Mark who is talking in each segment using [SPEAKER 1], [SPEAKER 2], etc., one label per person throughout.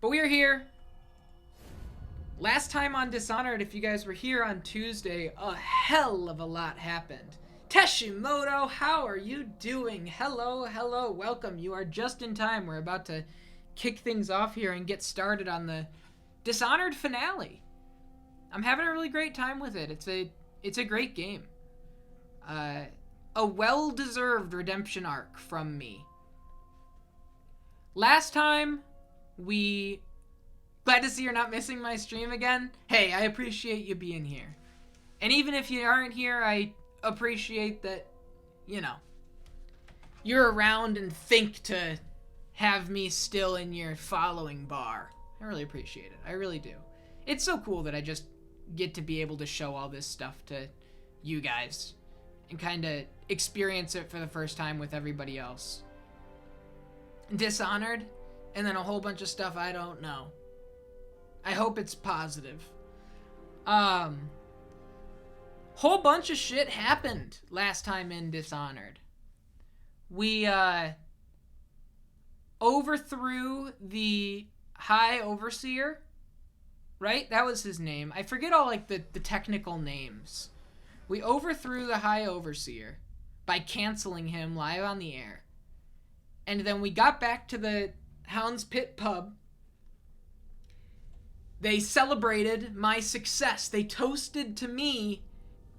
[SPEAKER 1] But we are here. Last time on Dishonored, if you guys were here on Tuesday, a hell of a lot happened. Teshimoto, how are you doing? Hello, hello, welcome. You are just in time. We're about to kick things off here and get started on the Dishonored finale. I'm having a really great time with it. It's a great game. A well-deserved redemption arc from me. Last time, glad to see you're not missing my stream again. Hey, I appreciate you being here. And even if you aren't here, I appreciate that, you're around and think to have me still in your following bar. I really appreciate it. I really do. It's so cool that I just get to be able to show all this stuff to you guys and kind of experience it for the first time with everybody else. Dishonored, and then a whole bunch of stuff I don't know. I hope it's positive. Whole bunch of shit happened last time in Dishonored. We overthrew the High Overseer, right? That was his name. I forget all the technical names. We overthrew the High Overseer by canceling him live on the air. And then we got back to the Hound's Pit pub. They celebrated my success. They toasted to me,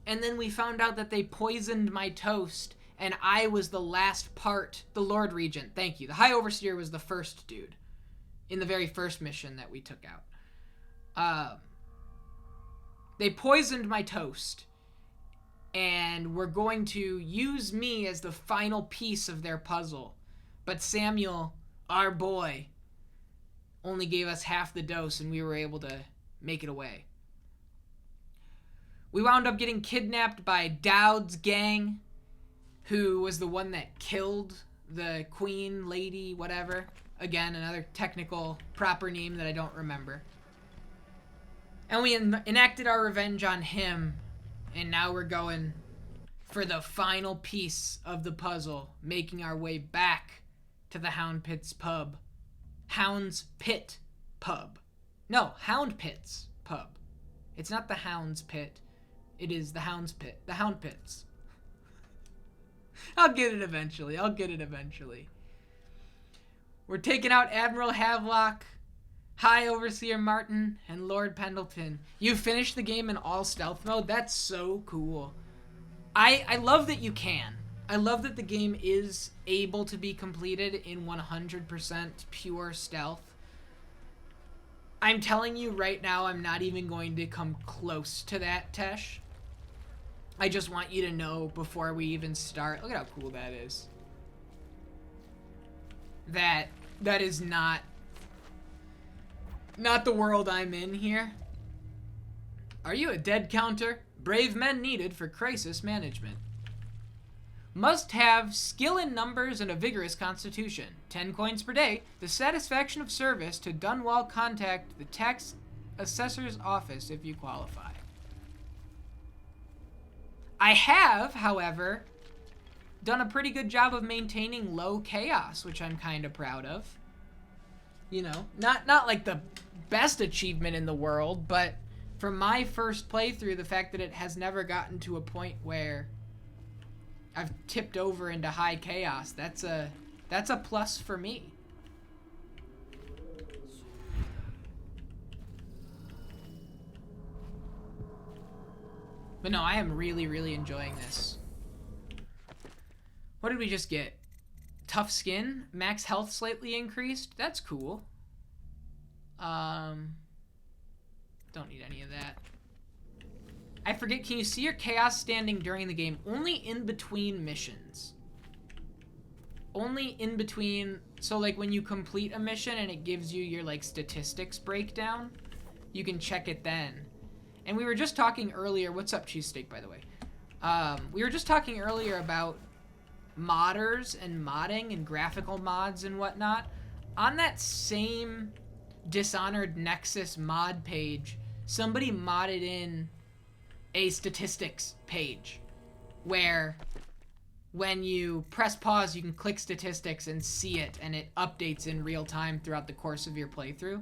[SPEAKER 1] and then we found out that they poisoned my toast, and I was the last part. The Lord Regent, thank you. The High Overseer was the first dude in the very first mission that we took out. They poisoned my toast, and were going to use me as the final piece of their puzzle. But Samuel, our boy, only gave us half the dose, and we were able to make it away. We wound up getting kidnapped by Dowd's gang, who was the one that killed the queen, lady, whatever. Again, another technical proper name that I don't remember. And we enacted our revenge on him, and now we're going for the final piece of the puzzle, making our way back to the Hound Pit's pub. Hound's Pit pub. No, Hound Pit's pub. It's not the Hound's Pit. It is the Hound's Pit. The Hound Pits. I'll get it eventually. We're taking out Admiral Havelock, High Overseer Martin, and Lord Pendleton. You finished the game in all stealth mode? That's so cool. I love that you can. I love that the game is able to be completed in 100% pure stealth. I'm telling you right now, I'm not even going to come close to that, Tesh. I just want you to know before we even start. Look at how cool that is. That is not the world I'm in here. Are you a dead counter? Brave men needed for crisis management. Must have skill in numbers and a vigorous constitution. 10 coins per day. The satisfaction of service to Dunwall. Contact the tax assessor's office if you qualify. I have, however, done a pretty good job of maintaining low chaos, which I'm kind of proud of. Not like the best achievement in the world, but for my first playthrough, the fact that it has never gotten to a point where I've tipped over into high chaos, that's a plus for me. But no, I am really, really enjoying this. What did we just get? Tough skin? Max health slightly increased? That's cool. Don't need any of that. I forget, can you see your chaos standing during the game? Only in between missions. Only in between. So when you complete a mission and it gives you your statistics breakdown, you can check it then. And we were just talking earlier, what's up Cheesesteak, by the way? We were just talking earlier about modders and modding and graphical mods and whatnot. On that same Dishonored Nexus mod page, somebody modded in a statistics page where when you press pause, you can click statistics and see it, and it updates in real time throughout the course of your playthrough.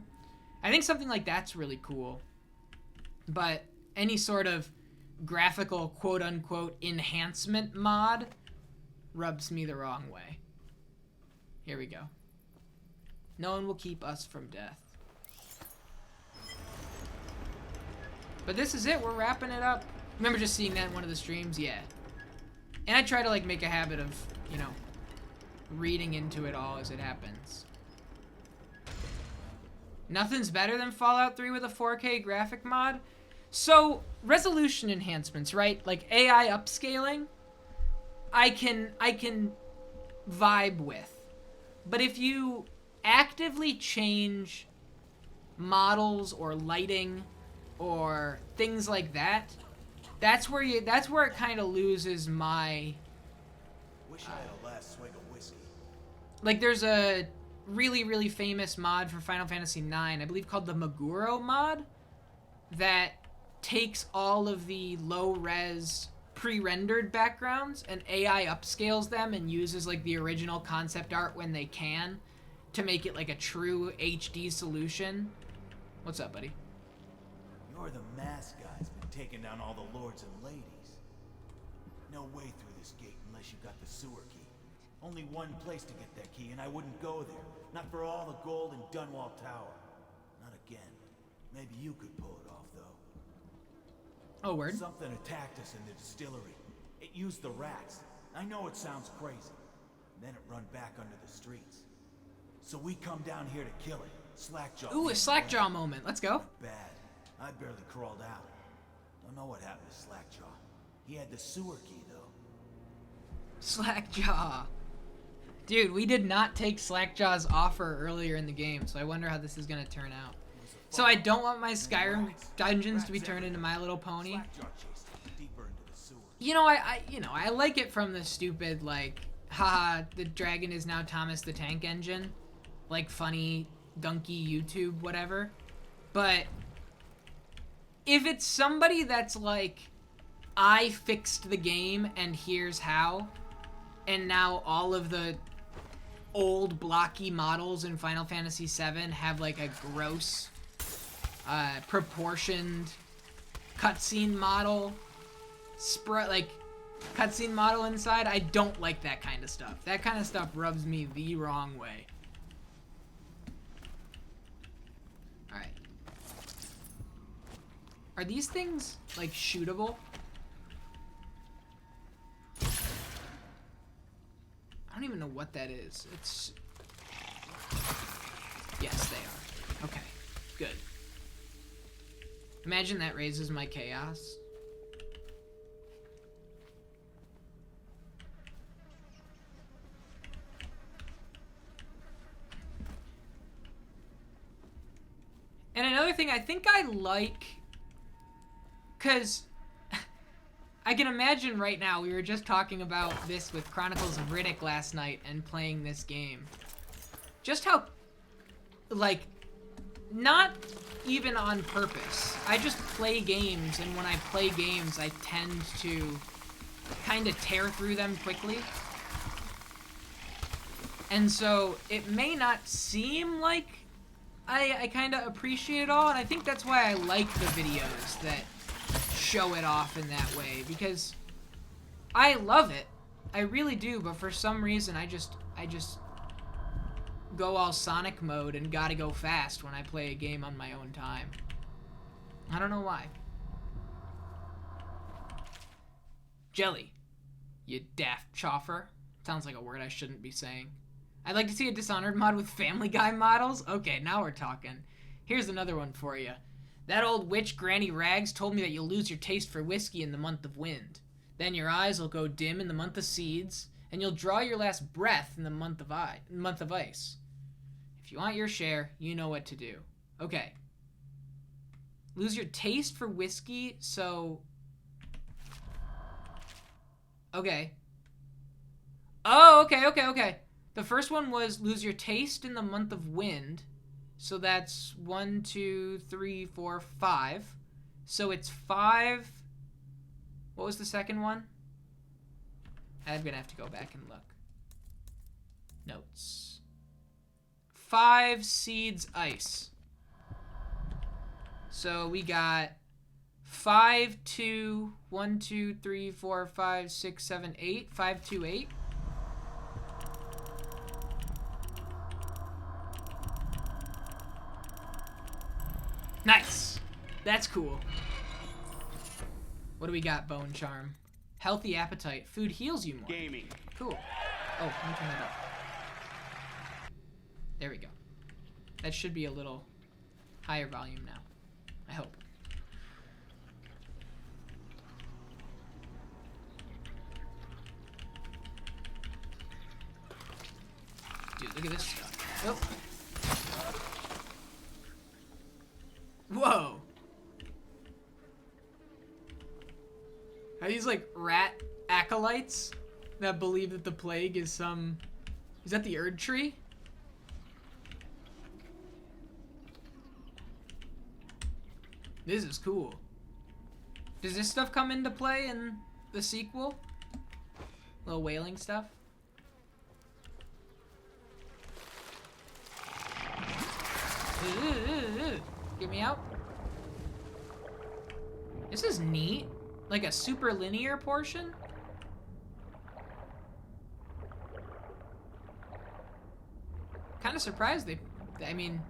[SPEAKER 1] I think something like that's really cool. But any sort of graphical quote-unquote enhancement mod rubs me the wrong way. Here we go. No one will keep us from death. But this is it. We're wrapping it up. Remember just seeing that in one of the streams? Yeah. And I try to, like, make a habit of, you know, reading into it all as it happens. Nothing's better than Fallout 3 with a 4K graphic mod. So, resolution enhancements, right? Like AI upscaling, I can vibe with. But if you actively change models or lighting or things like that, that's where it kind of loses my
[SPEAKER 2] Wish I had a last swig of whiskey.
[SPEAKER 1] Like, there's a really, really famous mod for Final Fantasy IX, I believe called the Meguro mod, that takes all of the low-res pre-rendered backgrounds and AI upscales them and uses, like, the original concept art when they can to make it, like, a true HD solution. What's up, buddy?
[SPEAKER 2] You're the mask guy's been taking down all the lords and ladies. No way through this gate unless you got the sewer key. Only one place to get that key, and I wouldn't go there. Not for all the gold in Dunwall Tower. Not again. Maybe you could pull it off, though.
[SPEAKER 1] Oh, word.
[SPEAKER 2] Something attacked us in the distillery. It used the rats. I know it sounds crazy. And then it run back under the streets. So we come down here to kill it. Slackjaw.
[SPEAKER 1] Ooh, a Slackjaw moment. Let's go.
[SPEAKER 2] Bad. I barely crawled out. Don't know what happened to Slackjaw. He had the sewer key, though.
[SPEAKER 1] Slackjaw. Dude, we did not take Slackjaw's offer earlier in the game, so I wonder how this is going to turn out. So I don't want my Skyrim dungeons to be turned into My Little Pony. You know, I like it from the stupid, like, haha, the dragon is now Thomas the Tank Engine. Like, funny, gunky YouTube, whatever. But if it's somebody that's like, I fixed the game and here's how, and now all of the old blocky models in Final Fantasy VII have like a gross, proportioned cutscene model, cutscene model inside, I don't like that kind of stuff. That kind of stuff rubs me the wrong way. Alright. Are these things, like, shootable? I don't even know what that is. It's... Yes, they are. Okay, good. Imagine that raises my chaos. And another thing I think I like, because I can imagine right now, we were just talking about this with Chronicles of Riddick last night and playing this game. Just how, like, not even on purpose. I just play games, and when I play games, I tend to kind of tear through them quickly. And so it may not seem like I kind of appreciate it all, and I think that's why I like the videos that show it off in that way, because I love it. I really do, but for some reason I just go all Sonic mode and gotta go fast when I play a game on my own time. I don't know why. Jelly. You daft choffer. Sounds like a word I shouldn't be saying. I'd like to see a Dishonored mod with Family Guy models. Okay, now we're talking. Here's another one for you. That old witch Granny Rags told me that you'll lose your taste for whiskey in the month of wind. Then your eyes will go dim in the month of seeds, and you'll draw your last breath in the month of ice. If you want your share, you know what to do. Okay. Lose your taste for whiskey, so... Okay. Oh, okay. The first one was lose your taste in the month of wind. So that's 1, 2, 3, 4, 5. So it's 5. What was the second one? I'm gonna have to go back and look. Notes. 5 seeds ice. So we got 5, 2, 1, 2, 3, 4, 5, 6, 7, 8. 5, 2, 8. Nice. That's cool. What do we got, Bone Charm? Healthy appetite. Food heals you more.
[SPEAKER 3] Gaming.
[SPEAKER 1] Cool. Oh, let me turn that up. There we go. That should be a little higher volume now. I hope. Dude, look at this stuff. Oh. Whoa. Are these like rat acolytes that believe that the plague is some... Is that the Erd Tree? This is cool. Does this stuff come into play in the sequel? Little whaling stuff? Get me out. This is neat. Like a super linear portion? Kind of surprised I mean,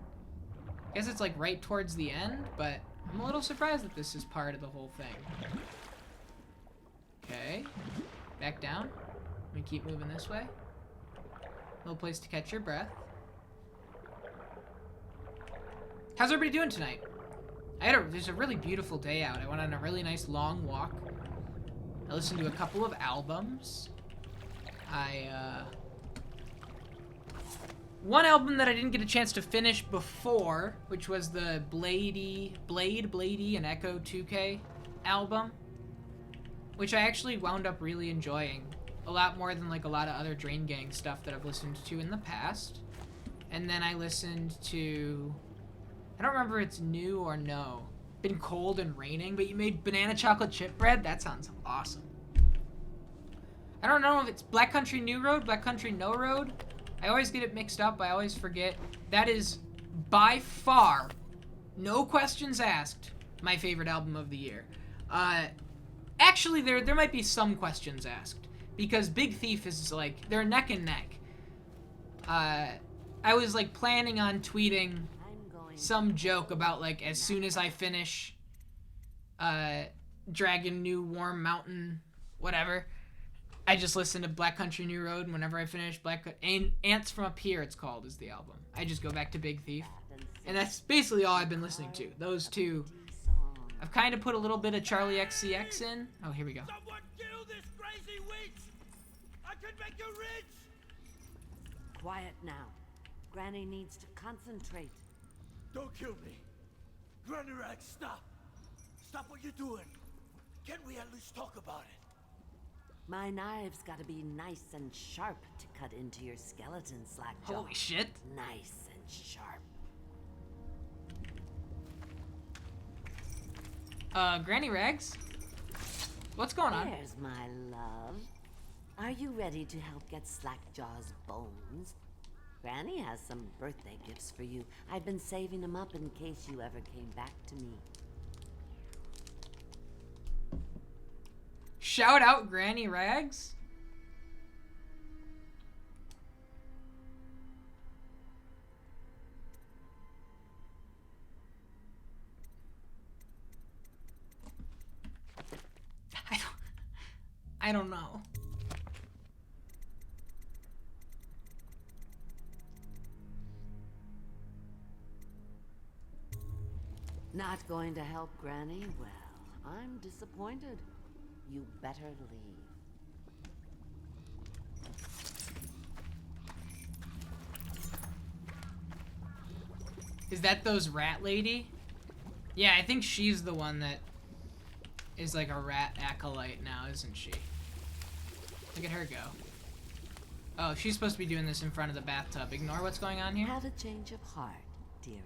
[SPEAKER 1] I guess it's like right towards the end, but I'm a little surprised that this is part of the whole thing. Okay. Back down. Let me keep moving this way. Little place to catch your breath. How's everybody doing tonight? There's a really beautiful day out. I went on a really nice long walk. I listened to a couple of albums. One album that I didn't get a chance to finish before, which was the Blade, and Echo 2K album, which I actually wound up really enjoying. A lot more than like a lot of other Drain Gang stuff that I've listened to in the past. And then I listened to... I don't remember if it's new or no. Been cold and raining, but you made banana chocolate chip bread? That sounds awesome. I don't know if it's Black Country New Road, Black Country No Road. I always get it mixed up. I always forget. That is by far, no questions asked, my favorite album of the year. Actually, there might be some questions asked, because Big Thief is like, they're neck and neck. I was like planning on tweeting some joke about like as soon as I finish Dragon New Warm Mountain whatever, I just listen to Black Country New Road, and whenever I finish Ants from Up Here, it's called, is the album. I just go back to Big Thief, and that's basically all I've been listening to. Those two. I've kind of put a little bit of Charlie XCX in. Oh, here we go.
[SPEAKER 4] Someone kill this crazy witch! I can make you rich!
[SPEAKER 5] Quiet now. Granny needs to concentrate.
[SPEAKER 4] Don't kill me. Granny Rag, stop. Stop what you're doing. Can't we at least talk about it?
[SPEAKER 5] My knives gotta be nice and sharp to cut into your skeleton, Slackjaw.
[SPEAKER 1] Holy shit.
[SPEAKER 5] Nice and sharp.
[SPEAKER 1] Granny Rags? What's going on?
[SPEAKER 5] There's my love. Are you ready to help get Slackjaw's bones? Granny has some birthday gifts for you. I've been saving them up in case you ever came back to me.
[SPEAKER 1] Shout out Granny Rags? I don't know.
[SPEAKER 5] Not going to help Granny? Well, I'm disappointed. You better leave.
[SPEAKER 1] Is that those rat lady? Yeah, I think she's the one that is like a rat acolyte now, isn't she? Look at her go. Oh, she's supposed to be doing this in front of the bathtub. Ignore what's going on here.
[SPEAKER 5] Have a change of heart, dearie.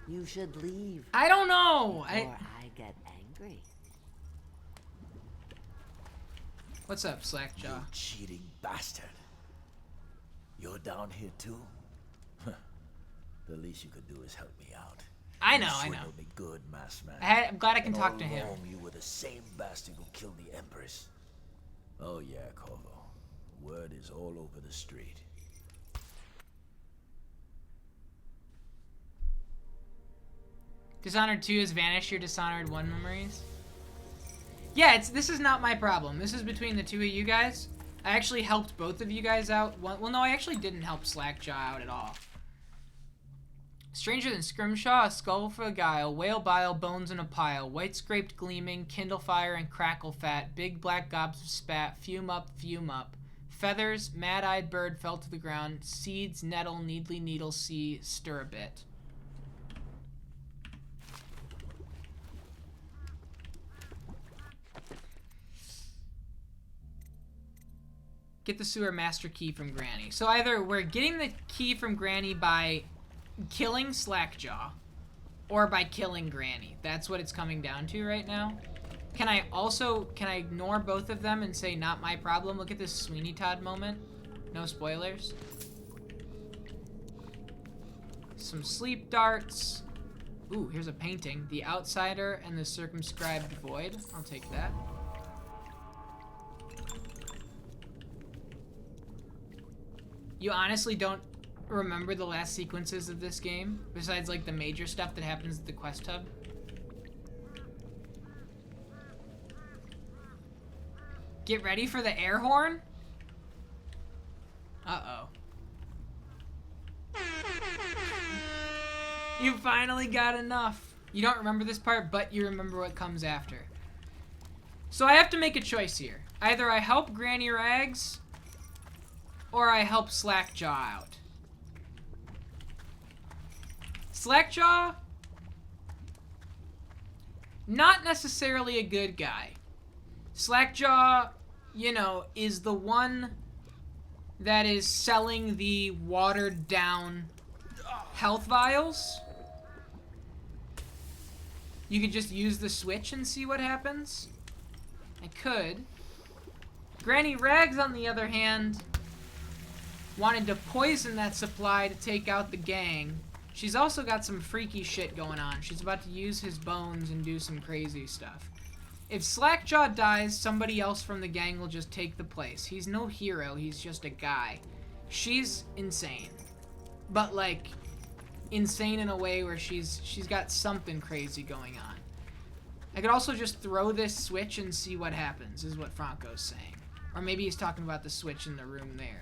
[SPEAKER 5] You should leave.
[SPEAKER 1] I don't know.
[SPEAKER 5] Or I get angry.
[SPEAKER 1] What's up, Slackjaw?
[SPEAKER 4] You cheating bastard. You're down here too? The least you could do is help me out.
[SPEAKER 1] I know,
[SPEAKER 4] You
[SPEAKER 1] I know.
[SPEAKER 4] swindled me good, masked man.
[SPEAKER 1] I'm glad I can
[SPEAKER 4] And
[SPEAKER 1] talk
[SPEAKER 4] all
[SPEAKER 1] to him.
[SPEAKER 4] along, you were the same bastard who killed the Empress. Oh yeah, Corvo. Word is all over the street.
[SPEAKER 1] Dishonored 2 has vanished your Dishonored 1 memories? Yeah, this is not my problem. This is between the two of you guys. I actually helped both of you guys out. Well, no, I actually didn't help Slackjaw out at all. Stranger than Scrimshaw, a skull for a guile, whale bile, bones in a pile, white scraped gleaming, kindle fire and crackle fat, big black gobs of spat, fume up, feathers, mad-eyed bird fell to the ground, seeds, nettle, needly needle, see, stir a bit. Get the sewer master key from Granny. So either we're getting the key from Granny by killing Slackjaw or by killing Granny. That's what it's coming down to right now. Can I ignore both of them and say not my problem? Look at this Sweeney Todd moment. No spoilers. Some sleep darts. Ooh, here's a painting. The Outsider and the Circumscribed Void. I'll take that. You honestly don't remember the last sequences of this game? Besides, like, the major stuff that happens at the quest hub? Get ready for the air horn? Uh-oh. You finally got enough. You don't remember this part, but you remember what comes after. So I have to make a choice here. Either I help Granny Rags, or I help Slackjaw out. Slackjaw, not necessarily a good guy. Slackjaw, you know, is the one that is selling the watered down health vials. You could just use the switch and see what happens. I could. Granny Rags, on the other hand, wanted to poison that supply to take out the gang. She's also got some freaky shit going on. She's about to use his bones and do some crazy stuff. If Slackjaw dies, somebody else from the gang will just take the place. He's no hero, he's just a guy. She's insane. But, like, insane in a way where she's got something crazy going on. I could also just throw this switch and see what happens, is what Franco's saying. Or maybe he's talking about the switch in the room there.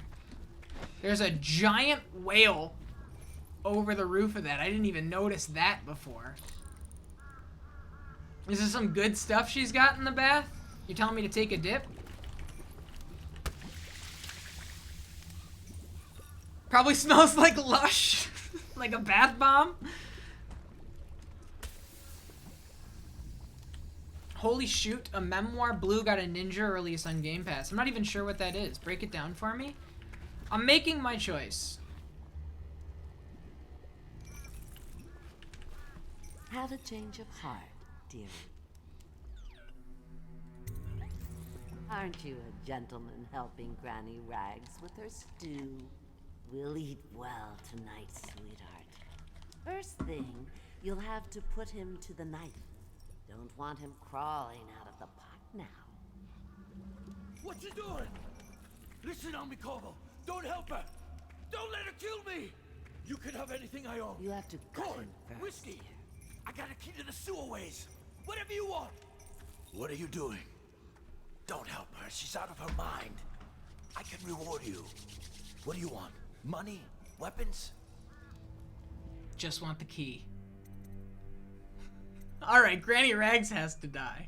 [SPEAKER 1] There's a giant whale over the roof of that. I didn't even notice that before. Is this some good stuff she's got in the bath? You telling me to take a dip? Probably smells like Lush. Like a bath bomb. Holy shoot, a memoir. Blue got a ninja release on Game Pass. I'm not even sure what that is. Break it down for me. I'm making my choice.
[SPEAKER 5] Have a change of heart, dearie. Aren't you a gentleman helping Granny Rags with her stew? We'll eat well tonight, sweetheart. First thing, you'll have to put him to the knife. Don't want him crawling out of the pot now.
[SPEAKER 4] What you doing? Listen on me, Corvo. Don't help her. Don't let her kill me. You can have anything I own.
[SPEAKER 5] You have to cut
[SPEAKER 4] Corn,
[SPEAKER 5] him first.
[SPEAKER 4] whiskey. I got a key to the sewerways. Whatever you want. What are you doing? Don't help her. She's out of her mind. I can reward you. What do you want? Money? Weapons?
[SPEAKER 1] Just want the key. Alright, Granny Rags has to die.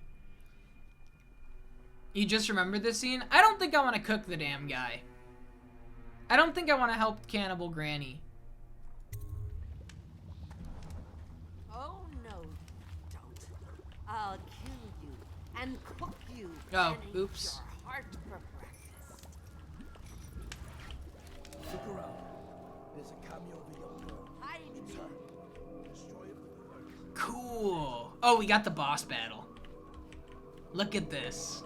[SPEAKER 1] You just remembered this scene? I don't think I want to cook the damn guy. I don't think I want to help Cannibal Granny.
[SPEAKER 5] Oh, no, don't. I'll kill you and cook you.
[SPEAKER 1] Oh,
[SPEAKER 5] and eat
[SPEAKER 1] oops.
[SPEAKER 5] your heart for breakfast.
[SPEAKER 4] Look around. There's a cameo of a young girl.
[SPEAKER 5] Hide
[SPEAKER 4] It's
[SPEAKER 5] me.
[SPEAKER 4] her. Destroy it with the earth.
[SPEAKER 1] Cool. Oh, we got the boss battle. Look at this.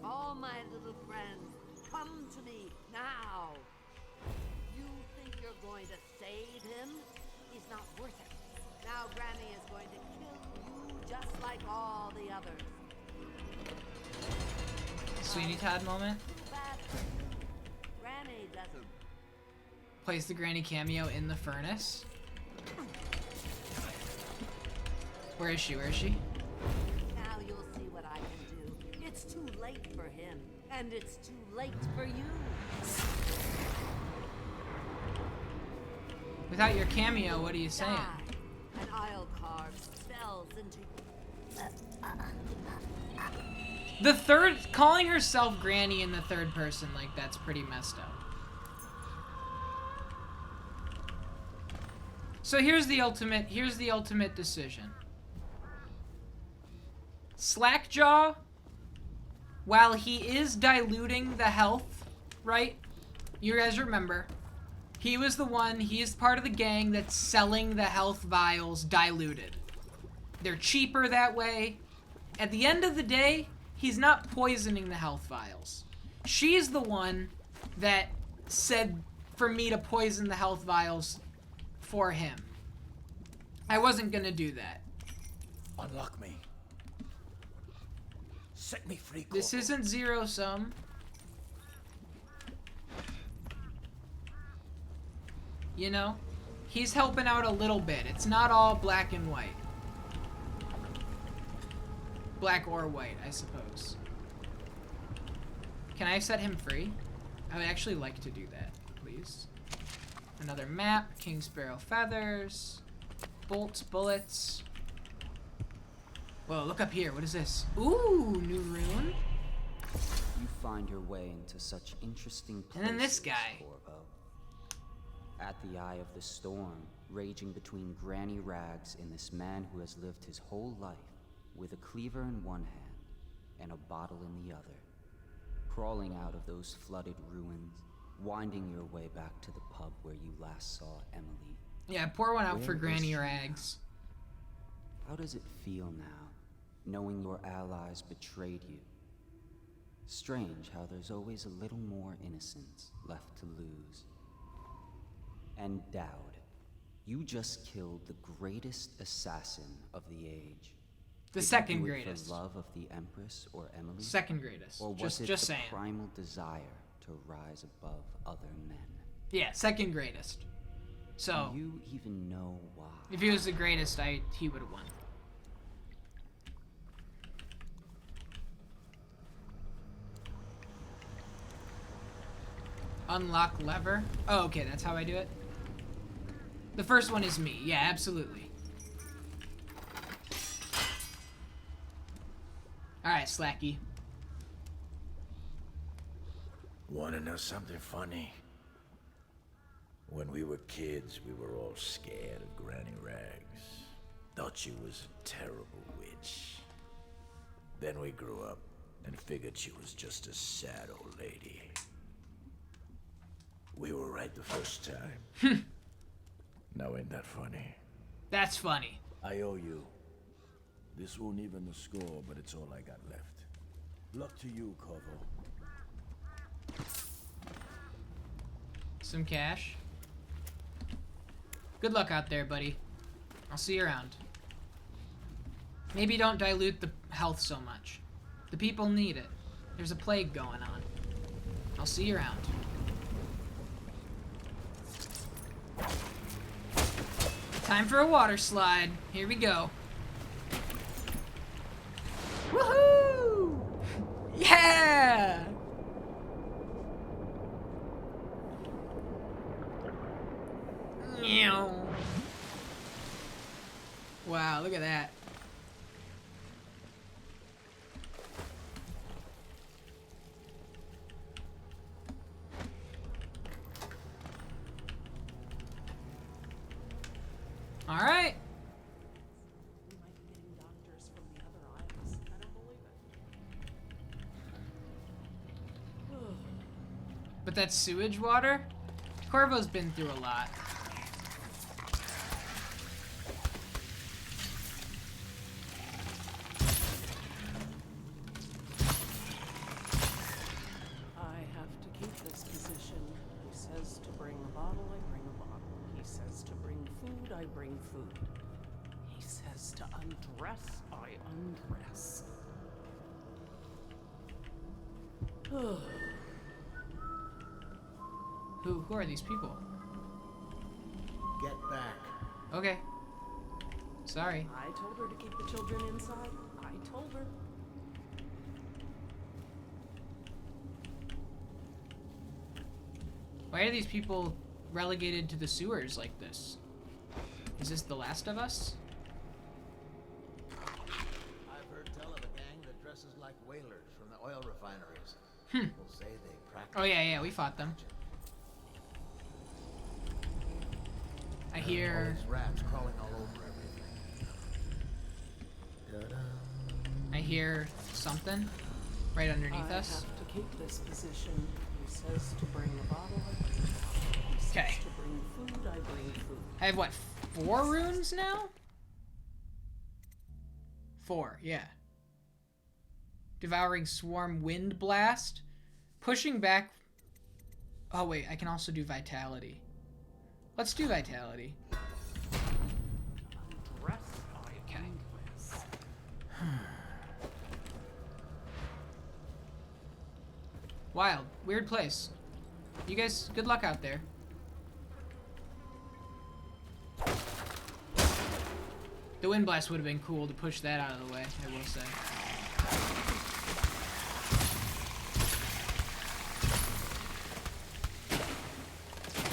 [SPEAKER 5] All my little friends, come to me now. You think you're going to save him? He's not worth it. Now Granny is going to kill you just like all the others.
[SPEAKER 1] Sweeney Todd moment.
[SPEAKER 5] Too bad for you. Granny doesn't.
[SPEAKER 1] Place the Granny cameo in the furnace. Where is she? Where is she?
[SPEAKER 5] Now you'll see what I can do. It's too late for him, and it's too late for you.
[SPEAKER 1] Without your cameo, what are you saying?
[SPEAKER 5] Die, and I'll carve spells into you.
[SPEAKER 1] The third, calling herself Granny in the third person, like, that's pretty messed up. So here's the ultimate decision. Slackjaw, while he is diluting the health, right? You guys remember, he was the one, he is part of the gang that's selling the health vials diluted. They're cheaper that way. At the end of the day, he's not poisoning the health vials. She's the one that said for me to poison the health vials for him. I wasn't gonna do that.
[SPEAKER 4] Unlock me. Set me free,
[SPEAKER 1] This
[SPEAKER 4] Corvo.
[SPEAKER 1] isn't zero sum. You know? He's helping out a little bit. It's not all black and white. Black or white, I suppose. Can I set him free? I would actually like to do that, please. Another map, King Sparrow feathers, bolts, bullets. Whoa, look up here. What is this? Ooh, new rune.
[SPEAKER 3] You find your way into such interesting places,
[SPEAKER 1] And then this guy.
[SPEAKER 3] Corvo. At the eye of the storm, raging between Granny Rags and this man who has lived his whole life with a cleaver in one hand and a bottle in the other. Crawling out of those flooded ruins, winding your way back to the pub where you last saw Emily.
[SPEAKER 1] Yeah, pour one out
[SPEAKER 3] Where
[SPEAKER 1] for
[SPEAKER 3] was
[SPEAKER 1] Granny
[SPEAKER 3] she now?
[SPEAKER 1] Rags.
[SPEAKER 3] How does it feel now, knowing your allies betrayed you? Strange how there's always a little more innocence left to lose. And Dowd, you just killed the greatest assassin of the age.
[SPEAKER 1] The
[SPEAKER 3] Did you
[SPEAKER 1] second
[SPEAKER 3] do it
[SPEAKER 1] greatest.
[SPEAKER 3] For love of the Empress or Emily?
[SPEAKER 1] Second greatest.
[SPEAKER 3] Or was
[SPEAKER 1] just
[SPEAKER 3] it
[SPEAKER 1] just
[SPEAKER 3] the
[SPEAKER 1] saying.
[SPEAKER 3] primal desire to rise above other men?
[SPEAKER 1] Yeah, second greatest. So,
[SPEAKER 3] Do you even know why?
[SPEAKER 1] if he was the greatest, he would have won. Unlock lever. Oh, okay, that's how I do it. The first one is me. Yeah, absolutely. Alright, Slacky.
[SPEAKER 4] Wanna know something funny? When we were kids, we were all scared of Granny Rags. Thought she was a terrible witch. Then we grew up and figured she was just a sad old lady. We were right the first time. Now ain't that funny?
[SPEAKER 1] That's funny.
[SPEAKER 4] I owe you. This won't even the score, but it's all I got left. Luck to you, Corvo.
[SPEAKER 1] Some cash. Good luck out there, buddy. I'll see you around. Maybe don't dilute the health so much. The people need it. There's a plague going on. I'll see you around. Time for a water slide. Here we go. Woohoo! Yeah! Meow. Wow, look at that. All right.
[SPEAKER 6] We might be getting doctors from the other isles. I don't believe it.
[SPEAKER 1] But that sewage water? Corvo's been through a lot.
[SPEAKER 6] I bring food. He says to undress, I undress.
[SPEAKER 1] Who are these people?
[SPEAKER 4] Get back.
[SPEAKER 1] Okay. Sorry.
[SPEAKER 6] I told her to keep the children inside. I told her.
[SPEAKER 1] Why are these people relegated to the sewers like this? Is this The Last of Us?
[SPEAKER 4] I've heard tell of a gang that dresses like whalers from the oil refineries. People say they practice.
[SPEAKER 1] Oh yeah, we fought them. I
[SPEAKER 4] All
[SPEAKER 1] hear...
[SPEAKER 4] these rats crawling all over everything. Ta-da.
[SPEAKER 1] I hear something right underneath
[SPEAKER 6] I
[SPEAKER 1] us.
[SPEAKER 6] have to keep this position. He says to bring a bottle, I bring a bottle. He says
[SPEAKER 1] Okay.
[SPEAKER 6] to bring food, I bring food.
[SPEAKER 1] I have what, 4 runes now? 4, yeah. Devouring Swarm Wind Blast. Pushing back... Oh wait, I can also do Vitality. Let's do Vitality.
[SPEAKER 6] Undress, I
[SPEAKER 1] Okay.
[SPEAKER 6] undress.
[SPEAKER 1] Wild. Weird place. You guys, good luck out there. The Wind Blast would have been cool to push that out of the way, I will say.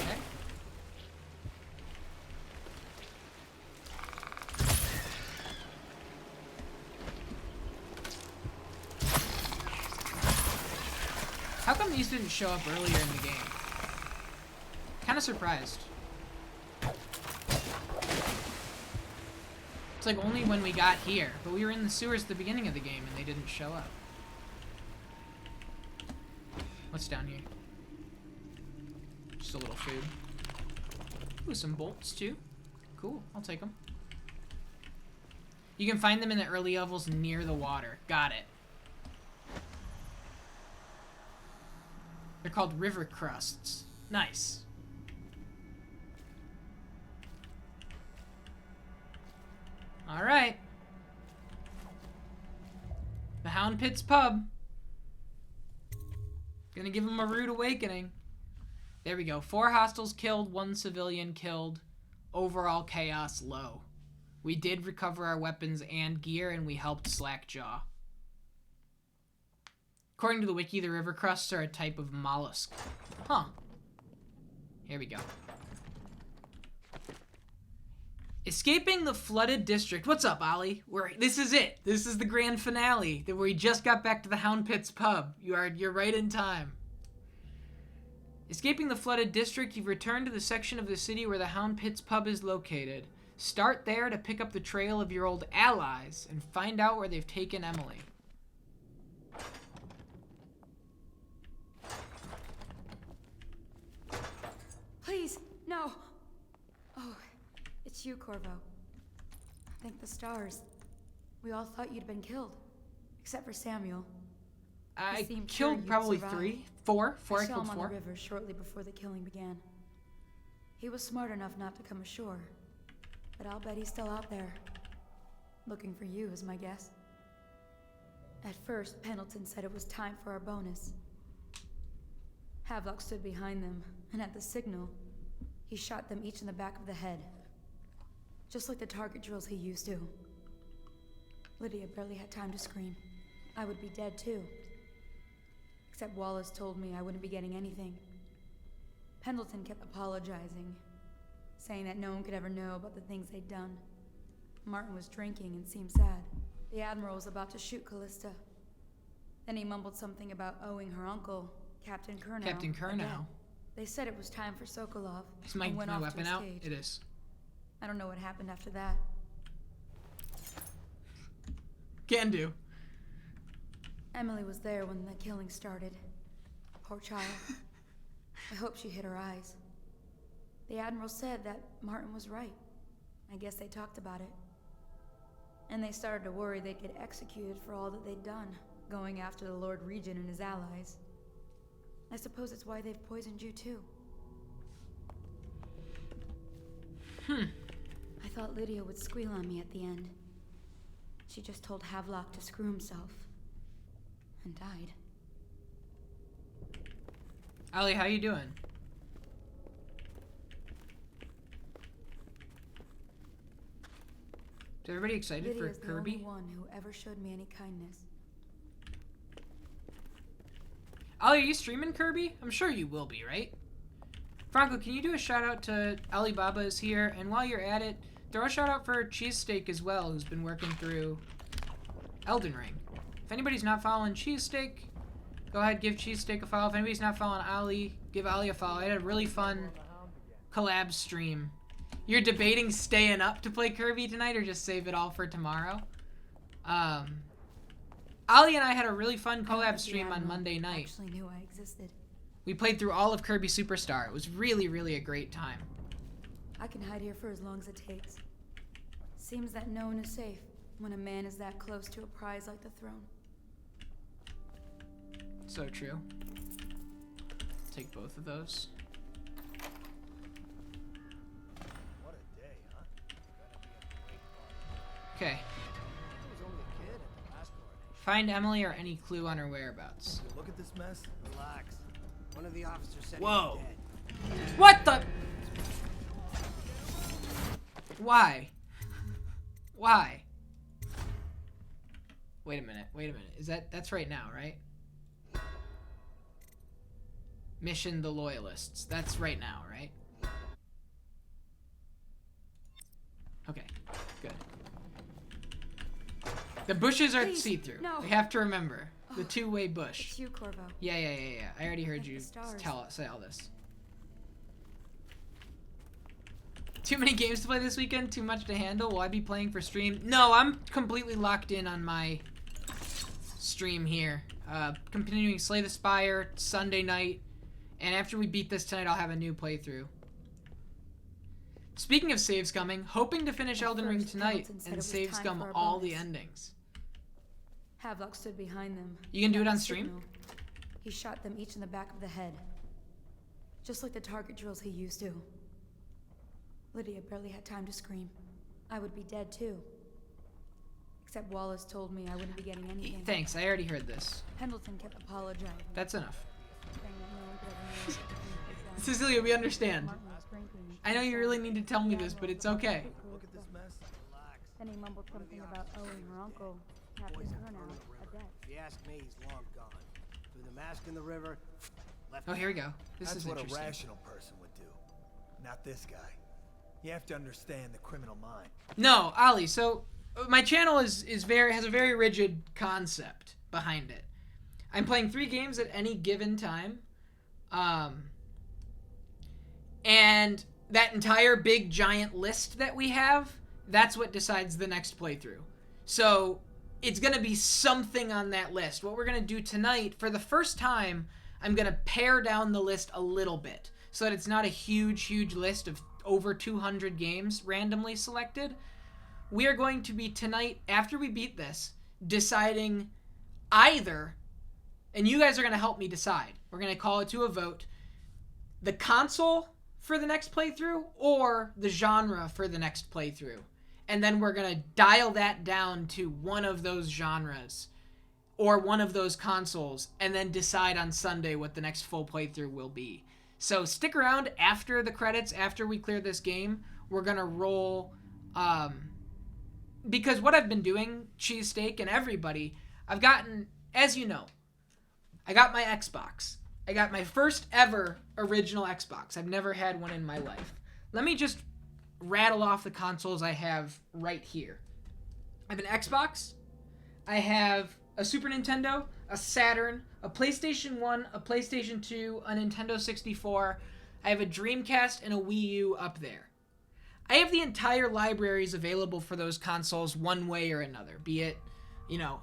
[SPEAKER 1] Okay. How come these didn't show up earlier in the game? Kind of surprised. It's like only when we got here, but we were in the sewers at the beginning of the game and they didn't show up. What's down here? Just a little food. Ooh, some bolts too. Cool, I'll take them. You can find them in the early levels near the water. Got it. They're called river crusts. Nice. Alright. The Hound Pits Pub. Gonna give him a rude awakening. There we go. 4 hostiles killed, 1 civilian killed. Overall chaos low. We did recover our weapons and gear, and we helped Slackjaw. According to the wiki, the river crusts are a type of mollusk. Huh. Here we go. Escaping the flooded district. What's up, Ollie? This is it. This is the grand finale. That we just got back to the Hound Pits pub. You're right in time. Escaping the flooded district, you've returned to the section of the city where the Hound Pits pub is located. Start there to pick up the trail of your old allies and find out where they've taken Emily.
[SPEAKER 7] Please, no. Oh, it's you, Corvo. Thank the stars. We all thought you'd been killed, except for Samuel.
[SPEAKER 1] I
[SPEAKER 7] seemed sure
[SPEAKER 1] killed
[SPEAKER 7] you'd
[SPEAKER 1] probably
[SPEAKER 7] survive.
[SPEAKER 1] 3, 4.
[SPEAKER 7] I
[SPEAKER 1] I
[SPEAKER 7] saw
[SPEAKER 1] killed
[SPEAKER 7] him on
[SPEAKER 1] 4.
[SPEAKER 7] the river shortly before the killing began. He was smart enough not to come ashore, but I'll bet he's still out there. Looking for you is my guess. At first, Pendleton said it was time for our bonus. Havelock stood behind them, and at the signal, he shot them each in the back of the head. Just like the target drills he used to. Lydia barely had time to scream. I would be dead too. Except Wallace told me I wouldn't be getting anything. Pendleton kept apologizing, saying that no one could ever know about the things they'd done. Martin was drinking and seemed sad. The Admiral was about to shoot Callista. Then he mumbled something about owing her uncle, Captain Kurnow.
[SPEAKER 1] Captain
[SPEAKER 7] a debt.
[SPEAKER 1] Kurnow.
[SPEAKER 7] They said it was time for Sokolov.
[SPEAKER 1] Is my
[SPEAKER 7] and went off to
[SPEAKER 1] weapon
[SPEAKER 7] his
[SPEAKER 1] out?
[SPEAKER 7] cage.
[SPEAKER 1] It is.
[SPEAKER 7] I don't know what happened after that.
[SPEAKER 1] Can do.
[SPEAKER 7] Emily was there when the killing started. Poor child. I hope she hid her eyes. The Admiral said that Martin was right. I guess they talked about it. And they started to worry they'd get executed for all that they'd done, going after the Lord Regent and his allies. I suppose it's why they've poisoned you too. thought Lydia would squeal on me at the end. She just told Havelock to screw himself. And died.
[SPEAKER 1] Allie, how you doing? Is everybody excited
[SPEAKER 7] Lydia's
[SPEAKER 1] for
[SPEAKER 7] the
[SPEAKER 1] Kirby?
[SPEAKER 7] only one who ever showed me any kindness.
[SPEAKER 1] Allie, are you streaming Kirby? I'm sure you will be, right? Franco, can you do a shout out to Alibaba is here? And while you're at it, throw a shout out for Cheesesteak as well, who's been working through Elden Ring. If anybody's not following Cheesesteak, go ahead, give Cheesesteak a follow. If anybody's not following Ali, give Ali a follow. I had a really fun collab stream. You're debating staying up to play Kirby tonight or just save it all for tomorrow? Ali and I had a really fun collab stream on Monday night.
[SPEAKER 7] Actually knew I existed.
[SPEAKER 1] We played through all of Kirby Superstar. It was really, really a great time.
[SPEAKER 7] I can hide here for as long as it takes. Seems that no one is safe when a man is that close to a prize like the throne.
[SPEAKER 1] So true. Take both of those.
[SPEAKER 4] What a day, huh? Gonna be a great party.
[SPEAKER 1] Okay.
[SPEAKER 4] I was only a kid at the last party.
[SPEAKER 1] Find Emily or any clue on her whereabouts.
[SPEAKER 4] Look at this mess. Relax. One of the officers said
[SPEAKER 1] Whoa.
[SPEAKER 4] he was dead.
[SPEAKER 1] What the? Why? Why? Wait a minute. Wait a minute. Is that's right now, right? Mission the Loyalists. That's right now, right? Okay. Good. The bushes are
[SPEAKER 7] Please,
[SPEAKER 1] see-through.
[SPEAKER 7] no.
[SPEAKER 1] We have to remember. The two-way bush.
[SPEAKER 7] It's you, Corvo.
[SPEAKER 1] Yeah. I already heard
[SPEAKER 7] Like
[SPEAKER 1] you
[SPEAKER 7] the stars.
[SPEAKER 1] say all this. Too many games to play this weekend? Too much to handle? Will I be playing for stream? No, I'm completely locked in on my stream here. Continuing Slay the Spire Sunday night. And after we beat this tonight, I'll have a new playthrough. Speaking of save scumming, hoping to finish
[SPEAKER 7] At
[SPEAKER 1] Elden Ring
[SPEAKER 7] first,
[SPEAKER 1] tonight
[SPEAKER 7] Hamilton said it
[SPEAKER 1] and
[SPEAKER 7] was
[SPEAKER 1] save
[SPEAKER 7] time
[SPEAKER 1] scum
[SPEAKER 7] for a
[SPEAKER 1] all the
[SPEAKER 7] bonus.
[SPEAKER 1] endings.
[SPEAKER 7] Havelock stood behind them.
[SPEAKER 1] You can do it
[SPEAKER 7] At
[SPEAKER 1] on
[SPEAKER 7] the
[SPEAKER 1] stream?
[SPEAKER 7] signal, he shot them each in the back of the head. Just like the target drills he used to. Lydia barely had time to scream. I would be dead too. Except Wallace told me I wouldn't be getting anything.
[SPEAKER 1] Thanks, I already heard this.
[SPEAKER 7] Pendleton kept apologizing.
[SPEAKER 1] That's enough.
[SPEAKER 7] saying that no one could ever know what the
[SPEAKER 1] Cecilia, we understand.
[SPEAKER 7] Martin was drinking.
[SPEAKER 1] I know you really need to tell me this, but it's okay.
[SPEAKER 4] Look at this mess. Relax.
[SPEAKER 8] Then he mumbled something about owing her uncle, Captain Kurnow, a debt.
[SPEAKER 4] If you ask me, he's long gone. Threw the mask in the river. Left.
[SPEAKER 1] Oh, here we go. This
[SPEAKER 2] That's
[SPEAKER 1] is
[SPEAKER 2] what a
[SPEAKER 1] interesting.
[SPEAKER 2] rational person would do. Not this guy. You have to understand the criminal mind.
[SPEAKER 1] No, Ali. So my channel has a very rigid concept behind it. I'm playing 3 games at any given time, and that entire big giant list that we have, that's what decides the next playthrough. So it's gonna be something on that list. What we're gonna do tonight, for the first time, I'm gonna pare down the list a little bit so that it's not a huge list of over 200 games randomly selected. We are going to be tonight, after we beat this, deciding either, and you guys are going to help me decide, we're going to call it to a vote, the console for the next playthrough or the genre for the next playthrough. And then we're going to dial that down to one of those genres or one of those consoles and then decide on Sunday what the next full playthrough will be. So stick around after the credits, after we clear this game. We're going to roll, because what I've been doing, Cheesesteak and everybody, I've gotten, as you know, I got my Xbox. I got my first ever original Xbox. I've never had one in my life. Let me just rattle off the consoles I have right here. I have an Xbox. I have a Super Nintendo, a Saturn, a PlayStation 1, a PlayStation 2, a Nintendo 64. I have a Dreamcast and a Wii U up there. I have the entire libraries available for those consoles one way or another, be it,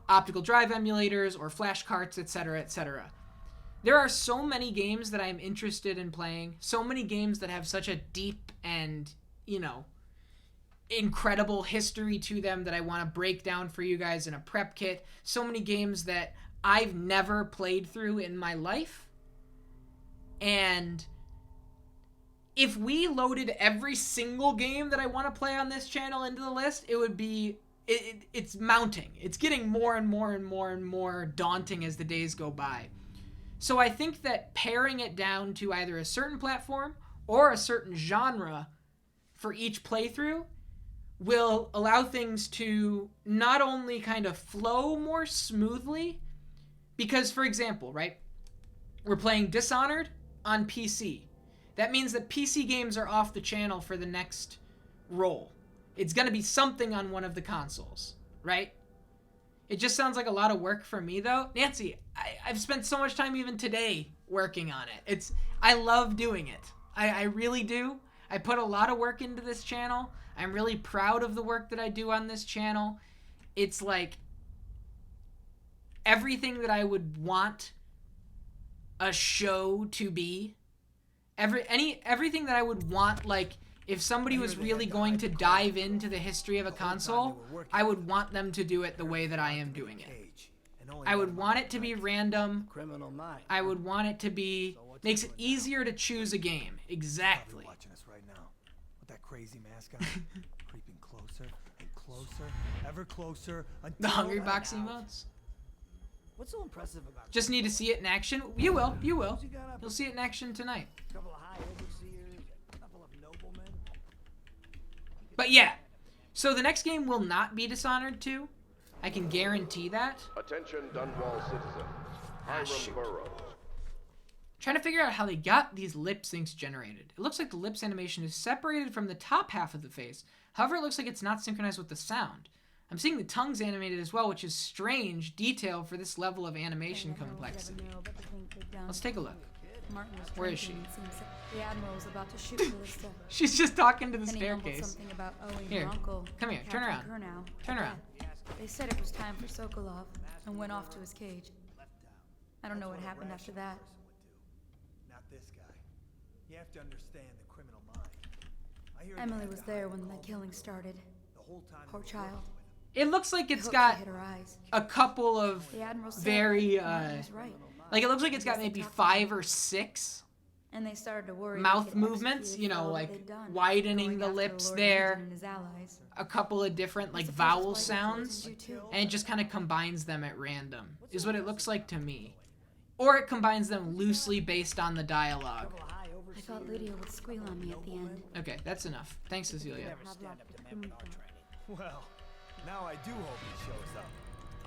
[SPEAKER 1] optical drive emulators or flash carts, etc., etc. There are so many games that I'm interested in playing, so many games that have such a deep and, incredible history to them that I want to break down for you guys in a prep kit. So many games that I've never played through in my life. And if we loaded every single game that I want to play on this channel into the list, it would be, it's mounting. It's getting more and more and more and more daunting as the days go by. So I think that paring it down to either a certain platform or a certain genre for each playthrough will allow things to not only kind of flow more smoothly, because, for example, right, we're playing Dishonored on PC. That means that PC games are off the channel for the next roll. It's going to be something on one of the consoles, right? It just sounds like a lot of work for me, though. Nancy, I've spent so much time even today working on it. I love doing it. I really do. I put a lot of work into this channel. I'm really proud of the work that I do on this channel. It's like everything that I would want a show to be. Everything that I would want, like, if somebody was really going to dive into the history of a console, I would want them to do it the way that I am doing it. I would want it to be random. I would want it to be, makes it easier to choose a game. Exactly.
[SPEAKER 2] Watching us right now with that crazy mask on, creeping closer and closer, ever closer.
[SPEAKER 1] The Hungry Box emotes.
[SPEAKER 4] What's so impressive about
[SPEAKER 1] Just need to see it in action. You will. You will. You'll see it in action tonight.
[SPEAKER 4] a couple of high overseers, a couple of noblemen?
[SPEAKER 1] But yeah. So the next game will not be Dishonored 2. I can guarantee that.
[SPEAKER 9] Attention, Dunwall citizens. Hiram Burrows.
[SPEAKER 1] Trying to figure out how they got these lip syncs generated. It looks like the lips animation is separated from the top half of the face. However, it looks like it's not synchronized with the sound. I'm seeing the tongues animated as well, which is strange detail for this level of animation complexity. Let's take a look. Where is she?
[SPEAKER 7] The Admiral was about to shoot Callista.
[SPEAKER 1] She's just talking to the
[SPEAKER 7] Then he mumbled
[SPEAKER 1] staircase.
[SPEAKER 7] something about owing
[SPEAKER 1] Here,
[SPEAKER 7] her uncle,
[SPEAKER 1] come here, turn
[SPEAKER 7] Captain
[SPEAKER 1] around.
[SPEAKER 7] Kurnow.
[SPEAKER 1] Turn around.
[SPEAKER 7] They said it was time for Sokolov and went off to his cage. I don't know what happened after that.
[SPEAKER 2] Not this guy. You have to understand the criminal mind. I hear
[SPEAKER 7] Emily was there when the killing started.
[SPEAKER 2] the whole time.
[SPEAKER 7] Poor child.
[SPEAKER 1] It looks like
[SPEAKER 7] I
[SPEAKER 1] it's
[SPEAKER 7] hope
[SPEAKER 1] got
[SPEAKER 7] she hit her eyes.
[SPEAKER 1] a couple of
[SPEAKER 7] The Admiral said
[SPEAKER 1] very,
[SPEAKER 7] Martin was right.
[SPEAKER 1] like it looks like it's got maybe 5 or 6
[SPEAKER 7] And they started to worry
[SPEAKER 1] mouth
[SPEAKER 7] they'd get
[SPEAKER 1] movements,
[SPEAKER 7] executed
[SPEAKER 1] you
[SPEAKER 7] for
[SPEAKER 1] know,
[SPEAKER 7] all that
[SPEAKER 1] like
[SPEAKER 7] they'd done,
[SPEAKER 1] widening
[SPEAKER 7] going
[SPEAKER 1] the
[SPEAKER 7] after
[SPEAKER 1] lips
[SPEAKER 7] Lord
[SPEAKER 1] there,
[SPEAKER 7] Regent and his allies.
[SPEAKER 1] a couple of different like
[SPEAKER 7] Suppose
[SPEAKER 1] vowel
[SPEAKER 7] that's why they
[SPEAKER 1] sounds,
[SPEAKER 7] chose you too.
[SPEAKER 1] and it just kind of combines them at random, is what it looks like to me. Or it combines them loosely based on the dialogue.
[SPEAKER 7] I thought Lydia would squeal on me at the end.
[SPEAKER 1] Okay, that's enough. Thanks, Cecilia.
[SPEAKER 2] Well, now I do hope he shows up.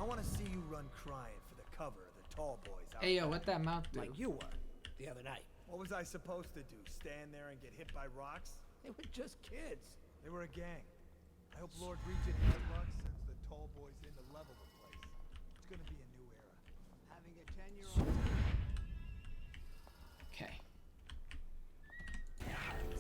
[SPEAKER 2] I want to see you run crying for the cover of the tall boys out
[SPEAKER 1] Hey, yo,
[SPEAKER 2] there.
[SPEAKER 1] what that mouth do?
[SPEAKER 4] Like you were the other night.
[SPEAKER 2] What was I supposed to do? Stand there and get hit by rocks?
[SPEAKER 4] They were just kids.
[SPEAKER 2] They were a gang. I hope Lord Regent Headlock sends the tall boys in to level the place. It's gonna be a new era. Having a 10-year-old.
[SPEAKER 1] Okay.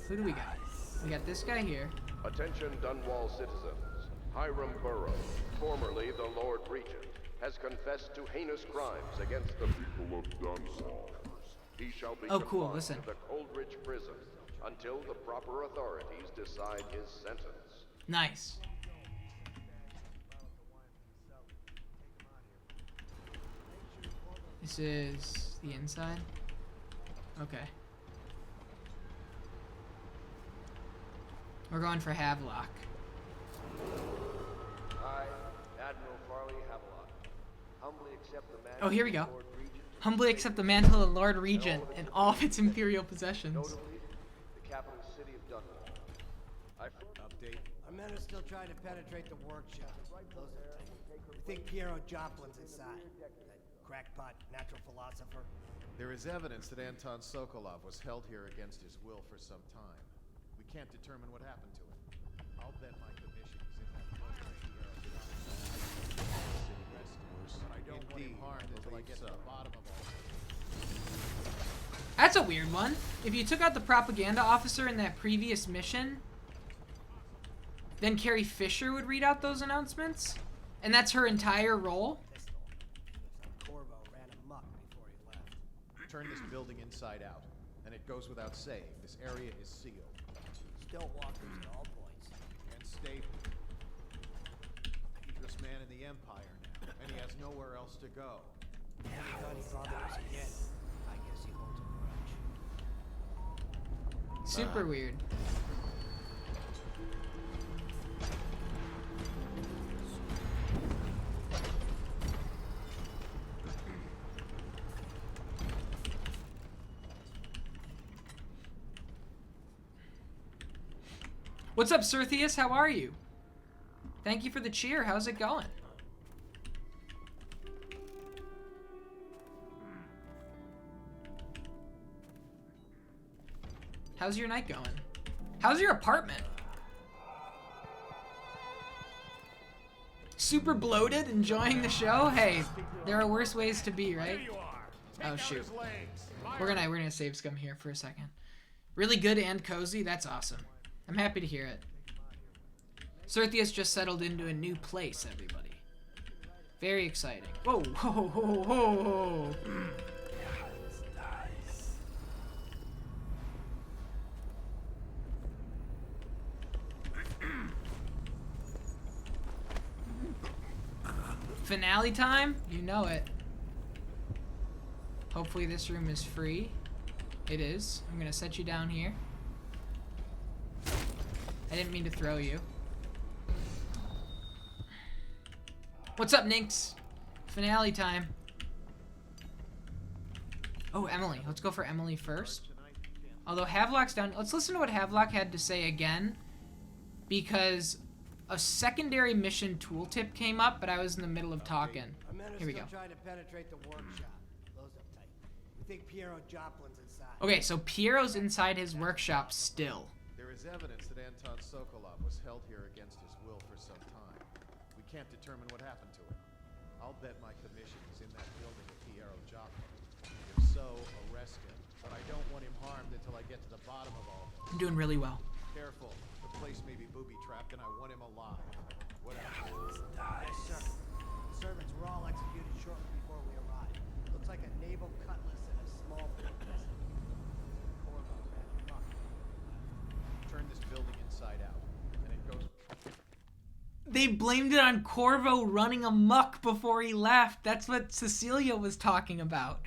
[SPEAKER 1] Who do we got? We got this guy here.
[SPEAKER 9] Attention, Dunwall citizens. Hiram Burrows, formerly the Lord Regent, has confessed to heinous crimes against the people of Dunwall. He shall be
[SPEAKER 1] Oh, cool,
[SPEAKER 9] confined
[SPEAKER 1] listen.
[SPEAKER 9] to the Coldridge prison until the proper authorities decide his sentence.
[SPEAKER 1] Nice. This is the inside. Okay. We're going for Havelock.
[SPEAKER 10] I, Admiral Farley Havelock, humbly accept the mantle
[SPEAKER 1] Oh, here we
[SPEAKER 10] of
[SPEAKER 1] go.
[SPEAKER 10] Lord Regent,
[SPEAKER 1] Humbly accept the mantle of Lord Regent and all of its imperial possessions.
[SPEAKER 10] notably the capital city of Dunwall.
[SPEAKER 2] Update.
[SPEAKER 11] Our men are still trying to penetrate the workshop. Those are we think Piero Joplin's inside. That crackpot natural philosopher.
[SPEAKER 12] There is evidence that Anton Sokolov was held here against his will for some time. We can't determine what happened to him. I'll bet my commission is in that city rescuers. I don't want him harmed until I get to the bottom of all this.
[SPEAKER 1] That's a weird one. If you took out the propaganda officer in that previous mission, then Carrie Fisher would read out those announcements, and that's her entire role.
[SPEAKER 11] Corvo ran amok before he left.
[SPEAKER 12] Turn this building inside out, and it goes without saying, this area is sealed.
[SPEAKER 11] Still walkers at all points.
[SPEAKER 12] And stable. Dangerous man in the Empire now, and he has nowhere else to go.
[SPEAKER 11] He thought he bothered us again. I guess he holds a grudge.
[SPEAKER 1] Super weird. What's up, Certheus? How are you? Thank you for the cheer. How's it going? How's your night going? How's your apartment? Super bloated, enjoying the show? Hey, there are worse ways to be, right? Oh shoot. We're gonna save scum here for a second. Really good and cozy? That's awesome. I'm happy to hear it. Certheus just settled into a new place, everybody. Very exciting. Whoa, whoa, whoa, whoa, whoa. Finale time? You know it. Hopefully this room is free. It is. I'm gonna set you down here. I didn't mean to throw you. What's up, Ninx? Finale time. Oh, Emily. Let's go for Emily first. Although Havelock's down. Let's listen to what Havelock had to say again. Because a secondary mission tooltip came up, but I was in the middle of talking. Here we go.
[SPEAKER 11] Trying to penetrate the workshop. Close up tight. We think Piero Joplin's inside.
[SPEAKER 1] Okay, so Piero's inside his workshop still.
[SPEAKER 12] There is evidence that Anton Sokolov was held here against his will for some time. We can't determine what happened to him. I'll bet my commission is in that building with Piero Joplin. If so, arrest him. But I don't want him harmed until I get to the bottom of all this.
[SPEAKER 1] I'm doing really well.
[SPEAKER 12] Careful. The place may be booby-trapped and I want him alive. Whatever.
[SPEAKER 11] Yes, sir. The servants were all executed shortly before we arrived. Looks like a naval cutlass and a small bit of pistol.
[SPEAKER 12] Turn this building inside out, and it goes.
[SPEAKER 1] They blamed it on Corvo running amok before he left. That's what Cecilia was talking about.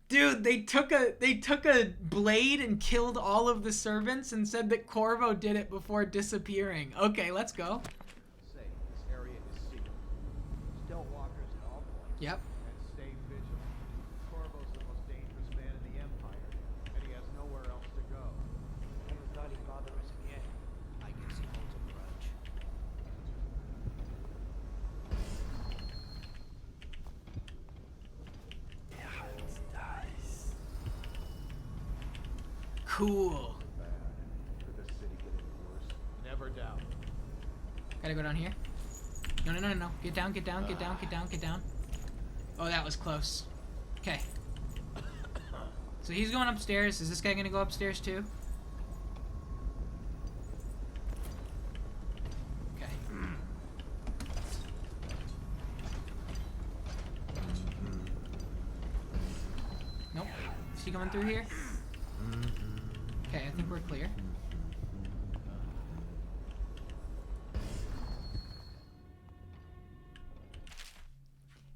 [SPEAKER 1] Dude, they took a blade and killed all of the servants and said that Corvo did it before disappearing. Okay, let's go.
[SPEAKER 12] Say, this area is secret.
[SPEAKER 10] Still walkers at all points.
[SPEAKER 1] Yep.
[SPEAKER 12] And stay vigilant. Corvo's the most dangerous man in the Empire, and he has nowhere else to go.
[SPEAKER 10] Never thought he'd bother us again.
[SPEAKER 11] I guess he holds a grudge.
[SPEAKER 1] Cool.
[SPEAKER 12] Could the city get any worse? Never doubt.
[SPEAKER 1] Gotta go down here. No. Get down. Oh, that was close. Okay. So he's going upstairs. Is this guy gonna go upstairs too? Okay. Nope. Is he coming through here? Okay, I think we're clear.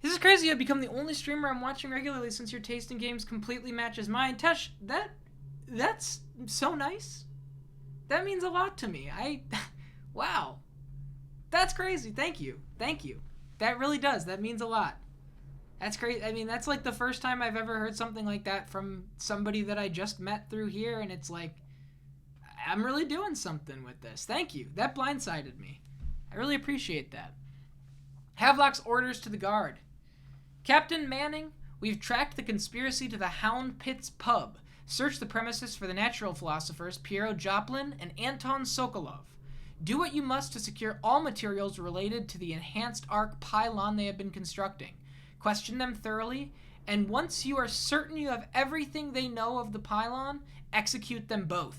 [SPEAKER 1] This is crazy. I've become the only streamer I'm watching regularly since your taste in games completely matches mine. Tesh, that's so nice. That means a lot to me. Wow. That's crazy. Thank you. That really does. That means a lot. That's great. I mean, that's like the first time I've ever heard something like that from somebody that I just met through here, and it's like, I'm really doing something with this. Thank you. That blindsided me. I really appreciate that. Havelock's orders to the guard. Captain Manning, we've tracked the conspiracy to the Hound Pits pub. Search the premises for the natural philosophers Piero Joplin and Anton Sokolov. Do what you must to secure all materials related to the enhanced arc pylon they have been constructing. Question them thoroughly, and once you are certain you have everything they know of the pylon, execute them both.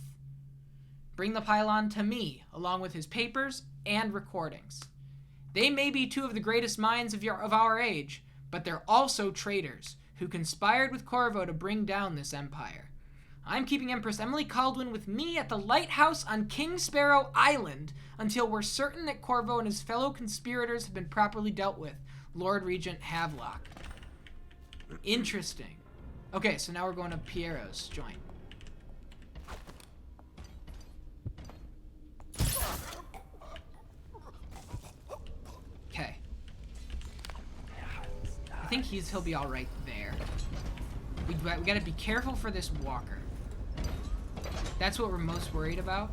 [SPEAKER 1] Bring the pylon to me, along with his papers and recordings. They may be two of the greatest minds of our age, but they're also traitors who conspired with Corvo to bring down this empire. I'm keeping Empress Emily Caldwin with me at the Lighthouse on King Sparrow Island until we're certain that Corvo and his fellow conspirators have been properly dealt with. Lord Regent Havelock. Interesting. Okay, so now we're going to Piero's joint. think he'll be all right there. We gotta be careful for this walker. That's what we're most worried about.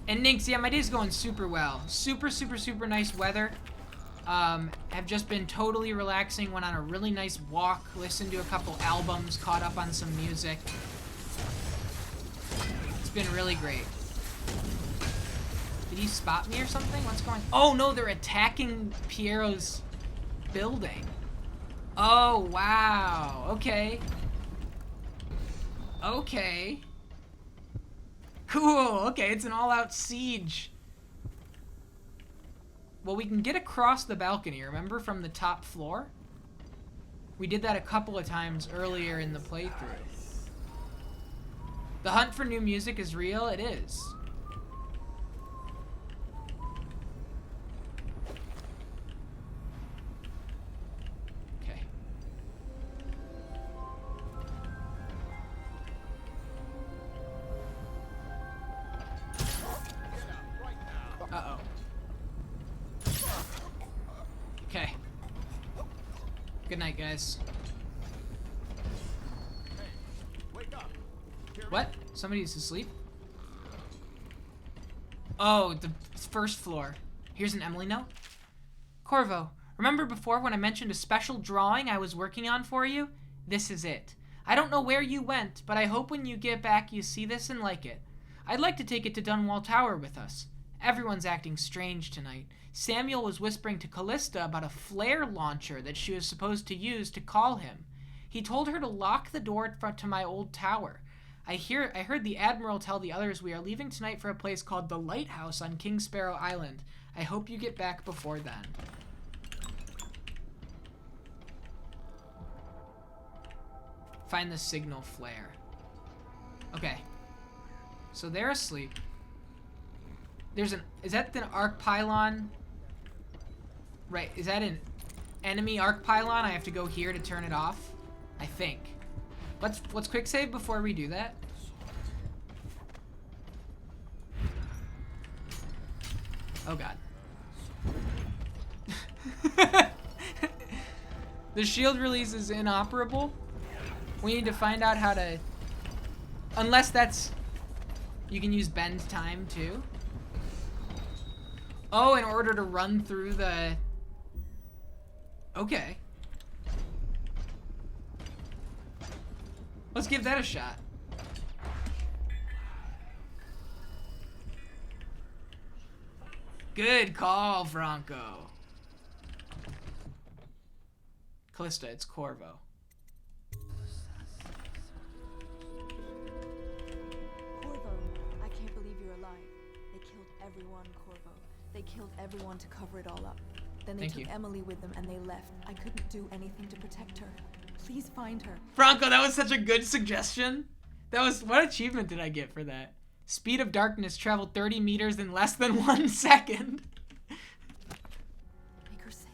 [SPEAKER 1] And Nynx, yeah, my day's going super well. Super, super, super nice weather. Have just been totally relaxing, went on a really nice walk, listened to a couple albums, caught up on some music. It's been really great. Did he spot me or something? What's going on? Oh no, they're attacking Piero's building. Oh, wow. Okay. Okay. Cool. Okay, it's an all-out siege. Well, we can get across the balcony, remember, from the top floor? We did that a couple of times earlier in the playthrough. The hunt for new music is real. It is. Okay. Uh-oh. Okay. Good night, guys. What? Somebody's asleep? Oh, the first floor. Here's an Emily note. Corvo, remember before when I mentioned a special drawing I was working on for you? This is it. I don't know where you went, but I hope when you get back you see this and like it. I'd like to take it to Dunwall Tower with us. Everyone's acting strange tonight. Samuel was whispering to Callista about a flare launcher that she was supposed to use to call him. He told her to lock the door to my old tower. I heard the Admiral tell the others we are leaving tonight for a place called the Lighthouse on King Sparrow Island. I hope you get back before then. Find the signal flare. Okay. So they're asleep. Is that the arc pylon? Right, is that an enemy arc pylon? I have to go here to turn it off? I think. Let's quick save before we do that. Oh god. The shield release is inoperable. We need to find out how to... Unless that's... You can use bend time too. Oh, in order to run through the... Okay. Let's give that a shot. Good call, Franco. Callista, it's Corvo.
[SPEAKER 6] Corvo, I can't believe you're alive. They killed everyone, Corvo. They killed everyone to cover it all up. Then they took Emily with them and they left. I couldn't do anything to protect her. Please find her.
[SPEAKER 1] Franco, that was such a good suggestion. That was... What achievement did I get for that? Speed of darkness, traveled 30 meters in less than 1 second.
[SPEAKER 6] Make her safe.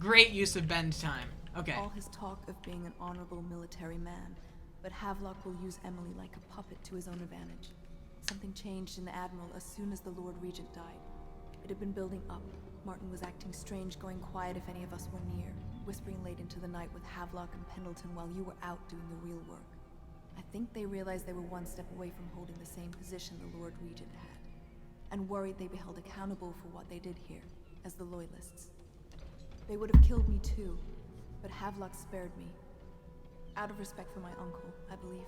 [SPEAKER 1] Great use of bend time. Okay.
[SPEAKER 6] All his talk of being an honorable military man, but Havelock will use Emily like a puppet to his own advantage. Something changed in the Admiral as soon as the Lord Regent died. It had been building up. Martin was acting strange, going quiet if any of us were near, whispering late into the night with Havelock and Pendleton while you were out doing the real work. I think they realized they were one step away from holding the same position the Lord Regent had, and worried they'd be held accountable for what they did here, as the Loyalists. They would have killed me too, but Havelock spared me. Out of respect for my uncle, I believe.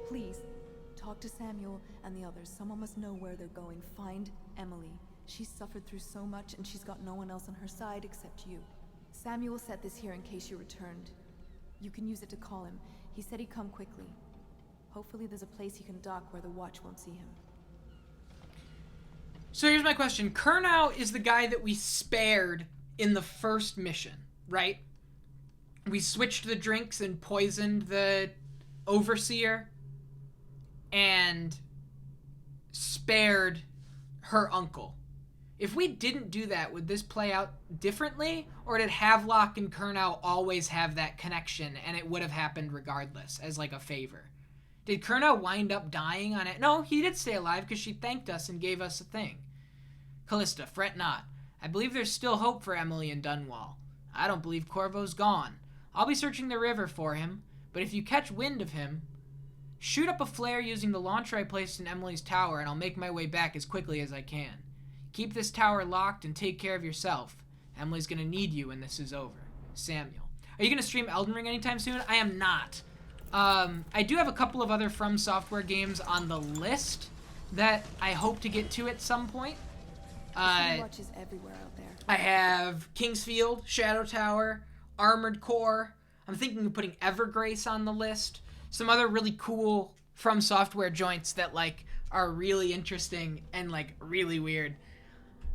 [SPEAKER 6] Please, talk to Samuel and the others. Someone must know where they're going. Find Emily. She's suffered through so much, and she's got no one else on her side except you. Samuel set this here in case you returned. You can use it to call him. He said he'd come quickly. Hopefully there's a place he can dock where the Watch won't see him.
[SPEAKER 1] So here's my question. Kurnow is the guy that we spared in the first mission, right? We switched the drinks and poisoned the Overseer and spared her uncle. If we didn't do that, would this play out differently? Or did Havelock and Kurnow always have that connection and it would have happened regardless, as like a favor? Did Kurnow wind up dying on it? No, he did stay alive because she thanked us and gave us a thing. Callista, fret not. I believe there's still hope for Emily and Dunwall. I don't believe Corvo's gone. I'll be searching the river for him, but if you catch wind of him, shoot up a flare using the launcher I placed in Emily's tower, and I'll make my way back as quickly as I can. Keep this tower locked and take care of yourself. Emily's gonna need you when this is over. Samuel. Are you gonna stream Elden Ring anytime soon? I am not. I do have a couple of other From Software games on the list that I hope to get to at some point.
[SPEAKER 6] Watch is everywhere out there.
[SPEAKER 1] I have Kingsfield, Shadow Tower, Armored Core. I'm thinking of putting Evergrace on the list. Some other really cool From Software joints that like are really interesting and like really weird.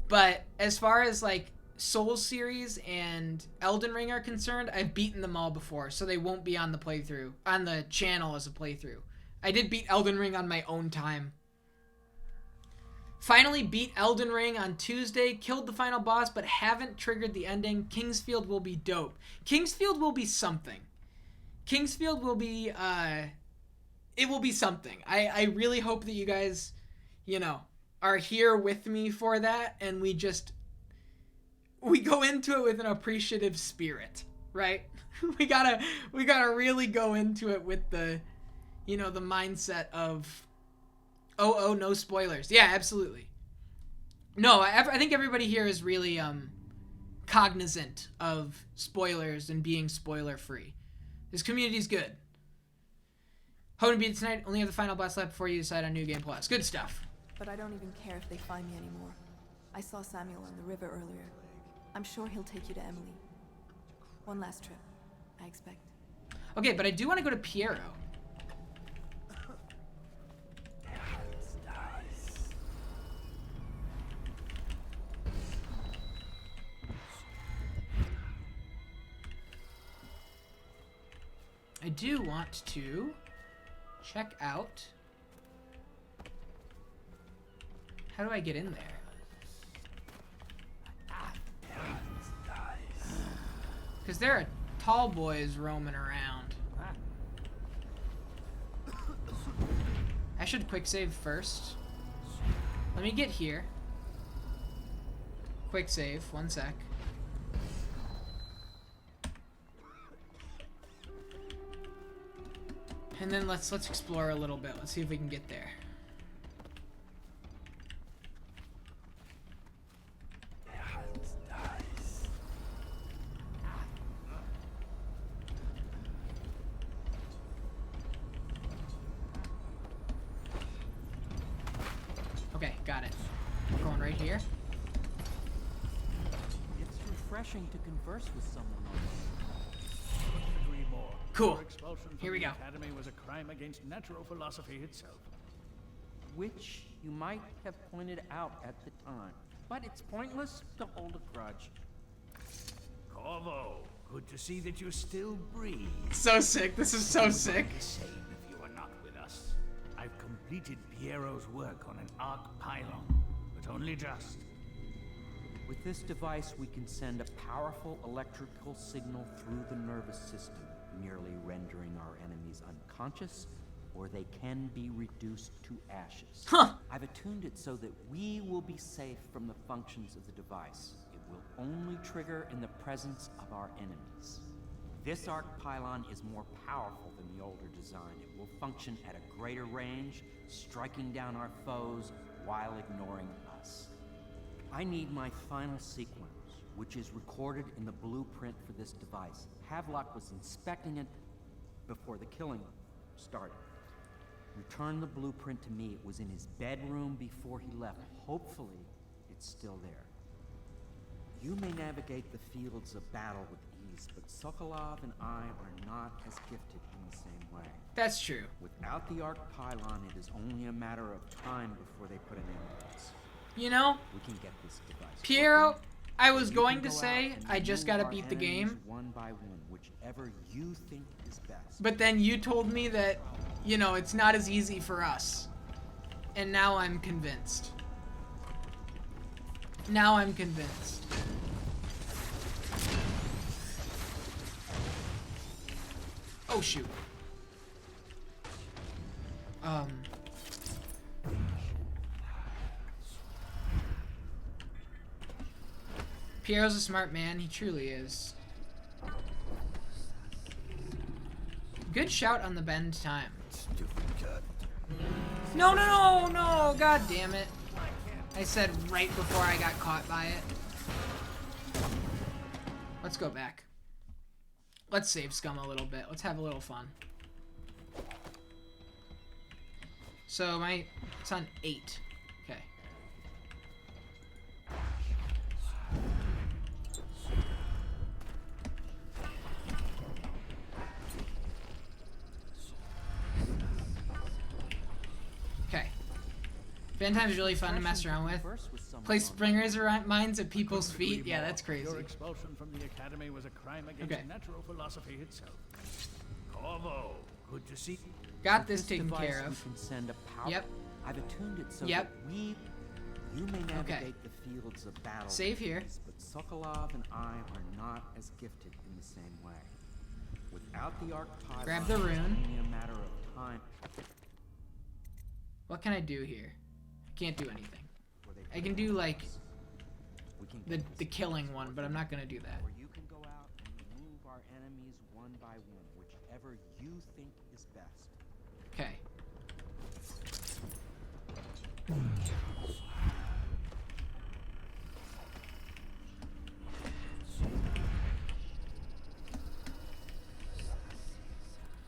[SPEAKER 1] But as far as like Souls series and Elden Ring are concerned, I've beaten them all before, so they won't be on the playthrough, on the channel as a playthrough. I did beat Elden Ring on my own time. Finally beat Elden Ring on Tuesday, killed the final boss, but haven't triggered the ending. Kingsfield will be dope. Kingsfield will be something. Kingsfield will be, it will be something. I really hope that you guys, you know, are here with me for that, and we go into it with an appreciative spirit, right? we gotta really go into it with the, you know, the mindset of, oh, no spoilers. Yeah, absolutely. No, I think everybody here is really cognizant of spoilers and being spoiler free. This community's good. Hoping to beat it tonight. Only have the final boss left before you decide on New Game Plus. Good stuff.
[SPEAKER 6] But I don't even care if they find me anymore. I saw Samuel on the river earlier. I'm sure he'll take you to Emily. One last trip, I expect.
[SPEAKER 1] Okay, but I do want to go to Piero. I do want to check out. How do I get in there? Because there are tall boys roaming around. I should quick save first. Let me get here. Quick save, 1 sec. And then let's explore a little bit. Let's see if we can get there. Okay, got it. We're going right here.
[SPEAKER 13] It's refreshing to converse with someone like
[SPEAKER 1] Cool. Here we go.
[SPEAKER 14] Academy was a crime against natural philosophy itself.
[SPEAKER 13] which you might have pointed out at the time. But it's pointless to hold a grudge.
[SPEAKER 14] Corvo, good to see that you still breathe.
[SPEAKER 1] So sick. This is so sick.
[SPEAKER 14] The same if you are not with us. I've completed Piero's work on an arc pylon, but only just.
[SPEAKER 13] With this device, we can send a powerful electrical signal through the nervous system, nearly rendering our enemies unconscious, or they can be reduced to ashes.
[SPEAKER 1] Huh.
[SPEAKER 13] I've attuned it so that we will be safe from the functions of the device. It will only trigger in the presence of our enemies. This arc pylon is more powerful than the older design. It will function at a greater range, striking down our foes while ignoring us. I need my final sequence, which is recorded in the blueprint for this device. Havelock was inspecting it before the killing started. Return the blueprint to me. It was in his bedroom before he left. Hopefully, it's still there. You may navigate the fields of battle with ease, but Sokolov and I are not as gifted in the same way.
[SPEAKER 1] That's true.
[SPEAKER 13] Without the arc pylon, it is only a matter of time before they put an end to us.
[SPEAKER 1] You know,
[SPEAKER 13] we can get this device
[SPEAKER 1] Piero,
[SPEAKER 13] working.
[SPEAKER 1] I was going to say, I just gotta beat the game.
[SPEAKER 13] One by one, whichever you think is best.
[SPEAKER 1] But then you told me that, you know, it's not as easy for us. And now I'm convinced. Now I'm convinced. Oh, shoot. Piero's a smart man. He truly is. Good shout on the bend time. No, no, no, no! God damn it. I said right before I got caught by it. Let's go back. Let's save scum a little bit. Let's have a little fun. So it's on 8. Okay. Okay. Bend time is really fun to mess around with. Place springers around mines at people's feet. Yeah, that's crazy.
[SPEAKER 14] Your expulsion from the academy was a crime against natural philosophy itself. Corvo, good to see you.
[SPEAKER 1] Got this taken care of.
[SPEAKER 13] We can send a power.
[SPEAKER 1] Yep.
[SPEAKER 13] I've attuned it so
[SPEAKER 1] Yep.
[SPEAKER 13] that you may navigate the fields of battle.
[SPEAKER 1] Save here.
[SPEAKER 13] But Sokolov and I are not as gifted in the same way. Without the arc pylon,
[SPEAKER 1] Grab the rune.
[SPEAKER 13] it's only a matter of time.
[SPEAKER 1] What can I do here? I can't do anything. I can do like the killing one, but I'm not gonna do that.
[SPEAKER 13] Or you can go out and remove our enemies one by one, whichever you think is best.
[SPEAKER 1] Okay.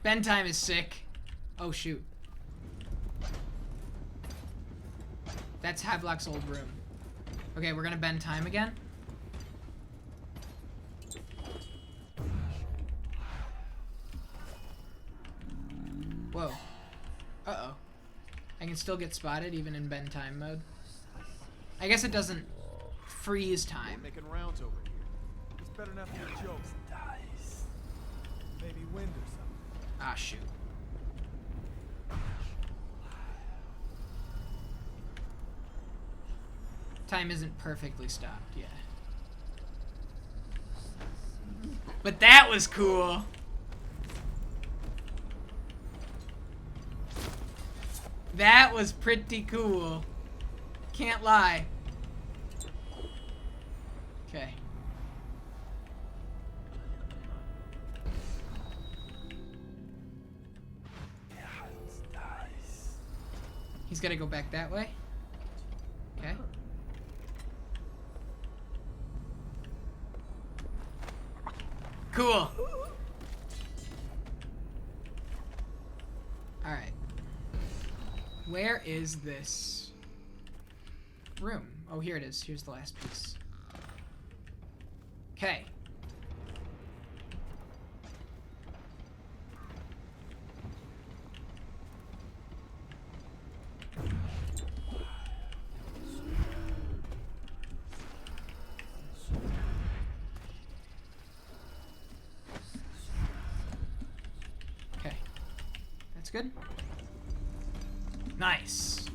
[SPEAKER 1] Bend time is sick. Oh shoot. That's Havelock's old room. Okay, we're gonna bend time again. Whoa. Uh-oh. I can still get spotted even in bend time mode. I guess it doesn't freeze time.
[SPEAKER 12] Making rounds over here. It's better not be a joke.
[SPEAKER 11] Maybe wind or something.
[SPEAKER 1] Ah, shoot. Time isn't perfectly stopped, yeah. But that was cool. That was pretty cool. Can't lie. Okay. He's gotta go back that way. Okay. Cool. Alright. Where is this room? Oh, here it is. Here's the last piece. Okay. Okay. That's good. Nice.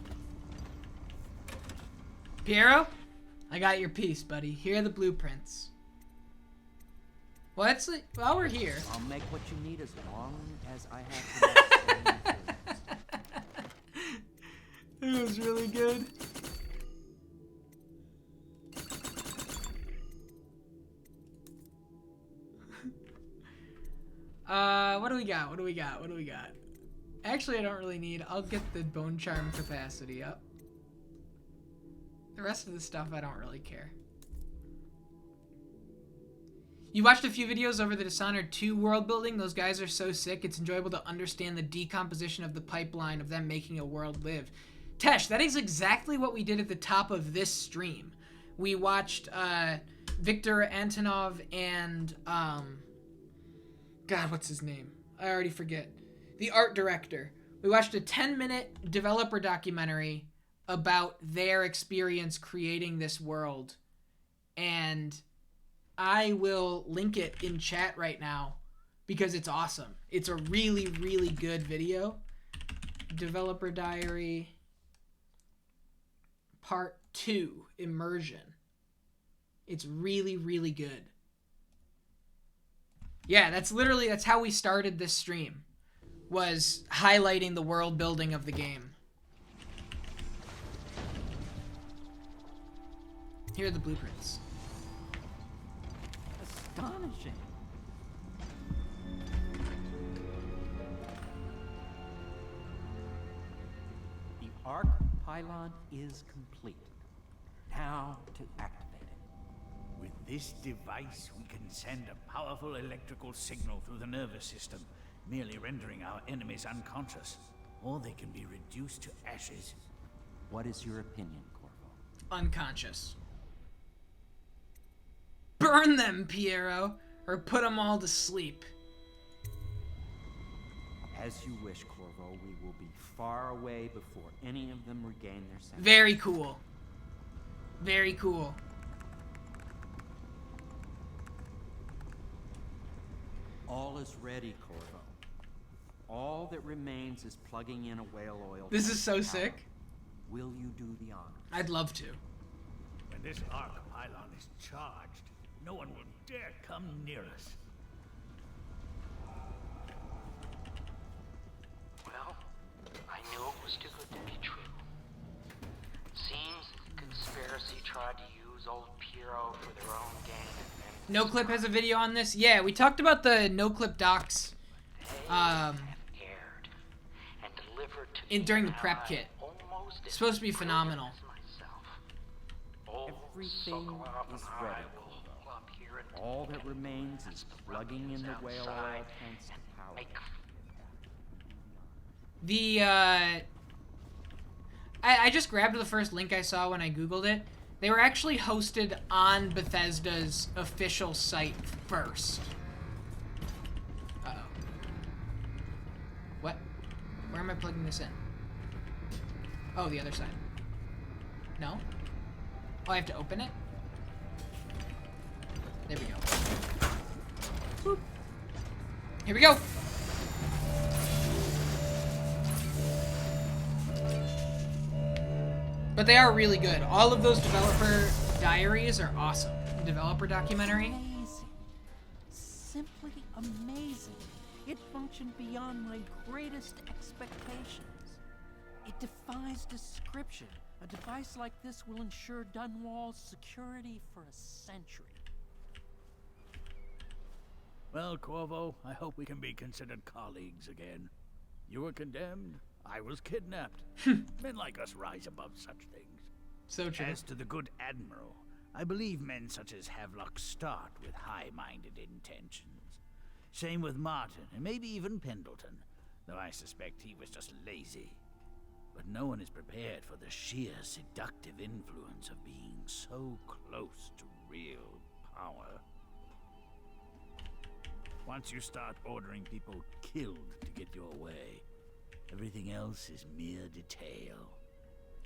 [SPEAKER 1] Piero, I got your piece, buddy. Here are the blueprints. Well, that's like, while we're here.
[SPEAKER 13] I'll make what you need as long as I have to.
[SPEAKER 1] It was really good. What do we got? What do we got? What do we got? Actually, I don't really need. I'll get the bone charm capacity up. The rest of the stuff, I don't really care. You watched a few videos over the Dishonored 2 world building. Those guys are so sick. It's enjoyable to understand the decomposition of the pipeline of them making a world live. Tesh, that is exactly what we did at the top of this stream. We watched Viktor Antonov and God, what's his name? I already forget. The art director. We watched a 10-minute developer documentary about their experience creating this world. And I will link it in chat right now because it's awesome. It's a really, really good video. Developer Diary Part 2, Immersion. It's really, really good. Yeah, that's how we started this stream. Was highlighting the world building of the game. Here are the blueprints.
[SPEAKER 13] astonishing. The arc pylon is complete. Now to activate it.
[SPEAKER 14] With this device, we can send a powerful electrical signal through the nervous system, merely rendering our enemies unconscious. Or they can be reduced to ashes.
[SPEAKER 13] What is your opinion, Corvo?
[SPEAKER 1] Unconscious. Burn them, Piero, or put them all to sleep.
[SPEAKER 13] As you wish, Corvo. We will be far away before any of them regain their senses.
[SPEAKER 1] Very cool. Very cool.
[SPEAKER 13] All is ready, Corvo. All that remains is plugging in a whale oil.
[SPEAKER 1] This is so
[SPEAKER 13] power.
[SPEAKER 1] sick.
[SPEAKER 13] Will you do the honor?
[SPEAKER 1] I'd love to.
[SPEAKER 14] When this arc pylon is charged, no one will dare come near us.
[SPEAKER 15] Well, I knew it was too good to be true. Seems conspiracy tried to use old Piero for their own gain.
[SPEAKER 1] NoClip has a video on this. Yeah, we talked about the NoClip docs during the prep kit. It's supposed to be phenomenal.
[SPEAKER 13] Everything is ready, Corvo. All that remains is plugging in the whale oil tanks to power.
[SPEAKER 1] I just grabbed the first link I saw when I googled it. They were actually hosted on Bethesda's official site first. Uh-oh. What? Where am I plugging this in? Oh, the other side. No? Oh, I have to open it? There we go. Boop. Here we go! But they are really good. All of those developer diaries are awesome. Developer documentary.
[SPEAKER 13] Amazing. Simply amazing. It functioned beyond my greatest expectations. It defies description. A device like this will ensure Dunwall's security for a century.
[SPEAKER 14] Well, Corvo, I hope we can be considered colleagues again. You were condemned. I was kidnapped. Men like us rise above such things.
[SPEAKER 1] So true.
[SPEAKER 14] As to the good Admiral, I believe men such as Havelock start with high-minded intentions. Same with Martin, and maybe even Pendleton, though I suspect he was just lazy. But no one is prepared for the sheer seductive influence of being so close to real power. Once you start ordering people killed to get your way, everything else is mere detail.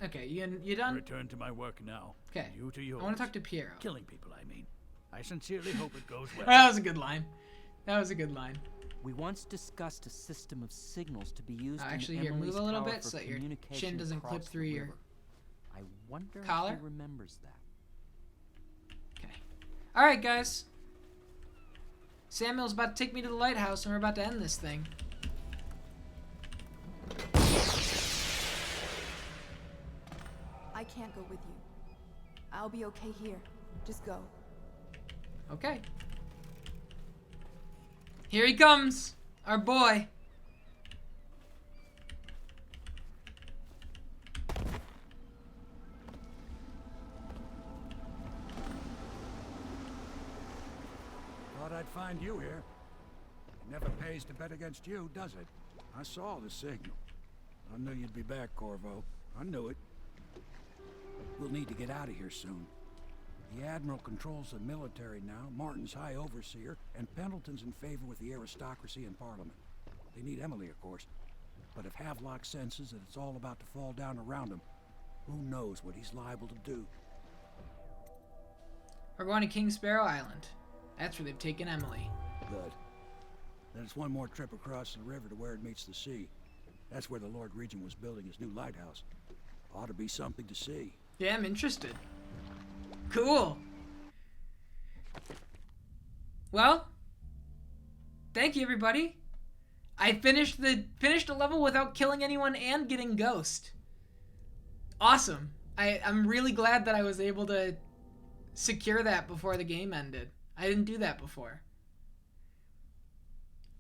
[SPEAKER 1] Okay, you done?
[SPEAKER 14] Return to my work now.
[SPEAKER 1] Okay.
[SPEAKER 14] You to yours.
[SPEAKER 1] I want to talk to Piero.
[SPEAKER 14] Killing people, I mean. I sincerely hope it goes well.
[SPEAKER 1] That was a good line. That was a good line.
[SPEAKER 13] We once discussed a system of signals to be used
[SPEAKER 1] actually,
[SPEAKER 13] in
[SPEAKER 1] here,
[SPEAKER 13] Emily's
[SPEAKER 1] move a little
[SPEAKER 13] tower
[SPEAKER 1] bit
[SPEAKER 13] for
[SPEAKER 1] so that your
[SPEAKER 13] communication
[SPEAKER 1] chin doesn't clip
[SPEAKER 13] across the
[SPEAKER 1] through your
[SPEAKER 13] river. I wonder
[SPEAKER 1] collar.
[SPEAKER 13] if he remembers that.
[SPEAKER 1] Okay. All right, guys. Samuel's about to take me to the lighthouse, and we're about to end this thing.
[SPEAKER 6] I can't go with you. I'll be okay here. Just go.
[SPEAKER 1] Okay. Here he comes, our boy.
[SPEAKER 16] Thought I'd find you here. It never pays to bet against you, does it? I saw the signal. I knew you'd be back, Corvo. I knew it. We'll need to get out of here soon. The Admiral controls the military now, Martin's High Overseer, and Pendleton's in favor with the aristocracy and Parliament. They need Emily, of course. But if Havelock senses that it's all about to fall down around him, who knows what he's liable to do.
[SPEAKER 1] We're going to King Sparrow Island. That's where they've taken Emily.
[SPEAKER 16] Good. Then it's one more trip across the river to where it meets the sea. That's where the Lord Regent was building his new lighthouse. Ought to be something to see.
[SPEAKER 1] Yeah, I'm interested. Cool. Well, thank you, everybody. I finished a level without killing anyone and getting Ghost. Awesome. I'm really glad that I was able to secure that before the game ended. I didn't do that before.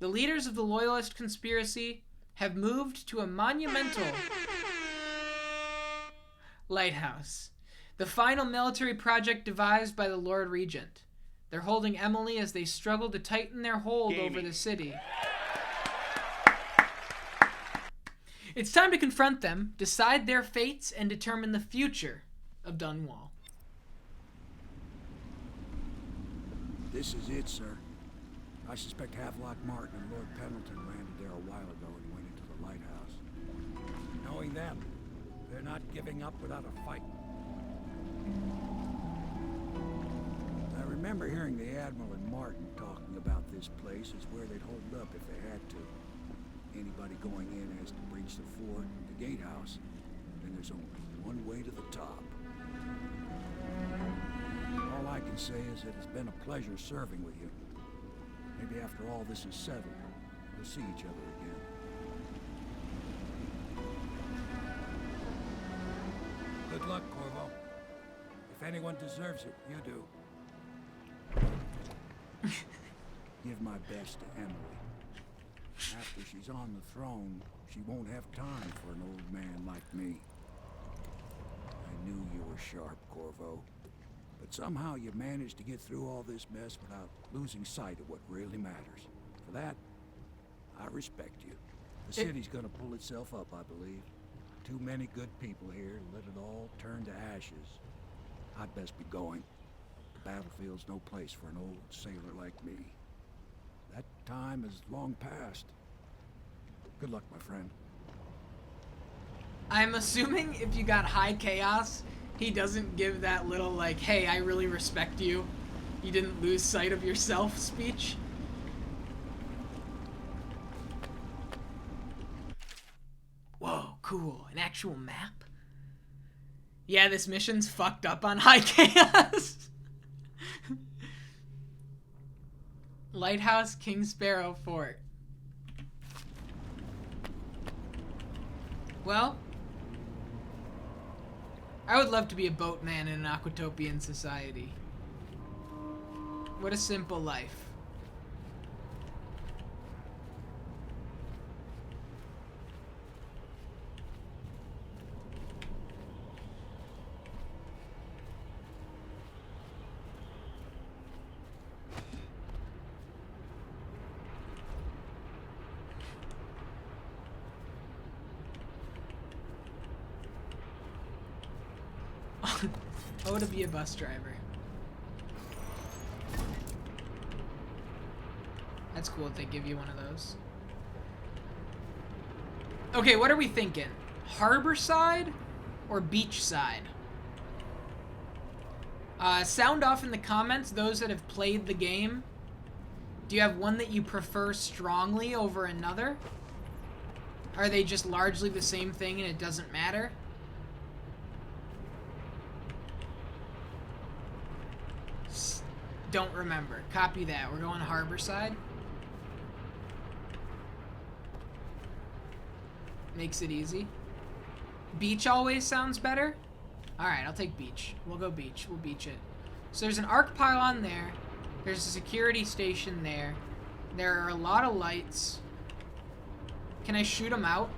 [SPEAKER 1] The leaders of the Loyalist conspiracy have moved to a monumental Lighthouse, the final military project devised by the Lord Regent. They're holding Emily as they struggle to tighten their hold over the city. It's time to confront them, decide their fates, and determine the future of Dunwall.
[SPEAKER 16] This is it, sir. I suspect Havelock Martin and Lord Pendleton landed there a while ago and went into the lighthouse. Knowing them, they're not giving up without a fight. I remember hearing the Admiral and Martin talking about this place as where they'd hold up if they had to. Anybody going in has to breach the fort, the gatehouse, and there's only one way to the top. All I can say is it has been a pleasure serving with you. Maybe after all this is settled, we'll see each other again. Good luck, Corvo. If anyone deserves it, you do. Give my best to Emily. After she's on the throne, she won't have time for an old man like me. I knew you were sharp, Corvo. But somehow you managed to get through all this mess without losing sight of what really matters. For that, I respect you. The city's gonna pull itself up, I believe. Too many good people here to let it all turn to ashes. I'd best be going. The battlefield's no place for an old sailor like me. That time has long passed. Good luck, my friend.
[SPEAKER 1] I'm assuming if you got high chaos, he doesn't give that little, like, hey, I really respect you. You didn't lose sight of yourself speech. Whoa, cool. An actual map? Yeah, this mission's fucked up on high chaos. Lighthouse, King Sparrow Fort. Well, I would love to be a boatman in an Aquatopian society. What a simple life. Oh, to be a bus driver. That's cool if they give you one of those. Okay, what are we thinking? Harbor side or beach side? Sound off in the comments, those that have played the game. Do you have one that you prefer strongly over another? Are they just largely the same thing and it doesn't matter? Don't remember. Copy that. We're going harbor side. Makes it easy. Beach always sounds better. Alright, I'll take beach. We'll go beach. We'll beach it. So there's an arc pylon there. There's a security station there. There are a lot of lights. Can I shoot them out?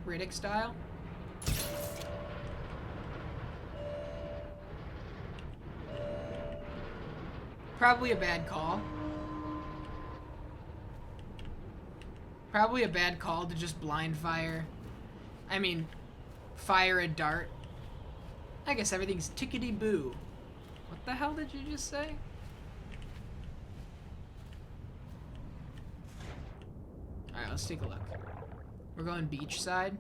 [SPEAKER 1] Riddick style? Probably a bad call. Probably a bad call to just blind fire. I mean, fire a dart. I guess everything's tickety-boo. What the hell did you just say? Alright, let's take a look. We're going beach side.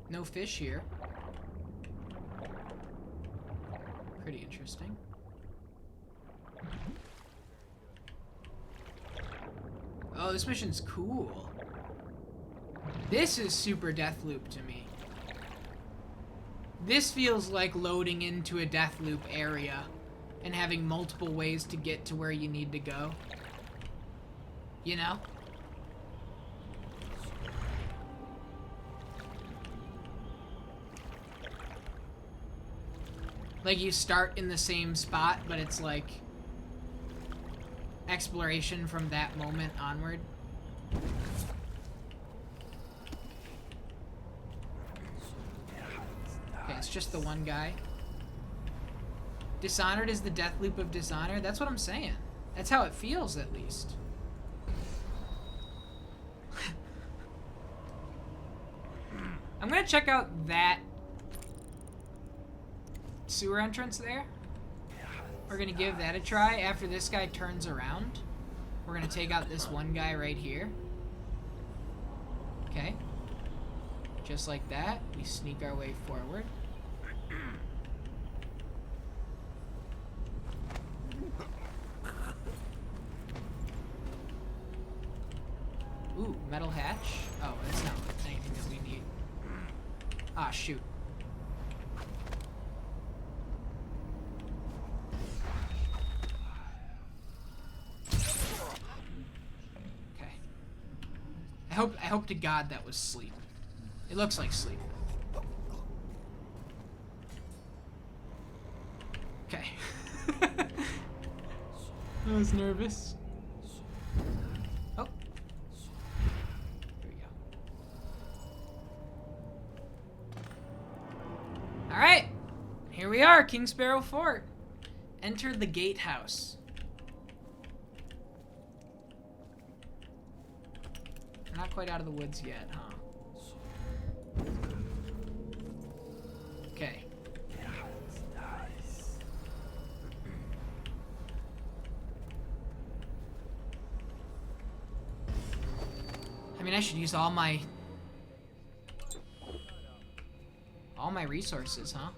[SPEAKER 1] No fish here. Pretty interesting. Oh, this mission's cool. This is super Deathloop to me. This feels like loading into a Deathloop area and having multiple ways to get to where you need to go. You know? Like, you start in the same spot, but it's like exploration from that moment onward. Okay, it's just the one guy. Dishonored is the death loop of Dishonored. That's what I'm saying. That's how it feels, at least. I'm gonna check out that sewer entrance there. We're gonna give that a try after this guy turns around. We're gonna take out this one guy right here. Okay. Just like that, we sneak our way forward. Ooh, metal hatch. Oh, that's not anything that we need. Ah, shoot. Okay. I hope to God that was sleep. It looks like sleep. Okay. I was nervous. Oh. Here we go. Alright. Here we are, King Sparrow Fort. Enter the gatehouse. We're not quite out of the woods yet, huh? Okay. I mean, I should use all my resources, huh?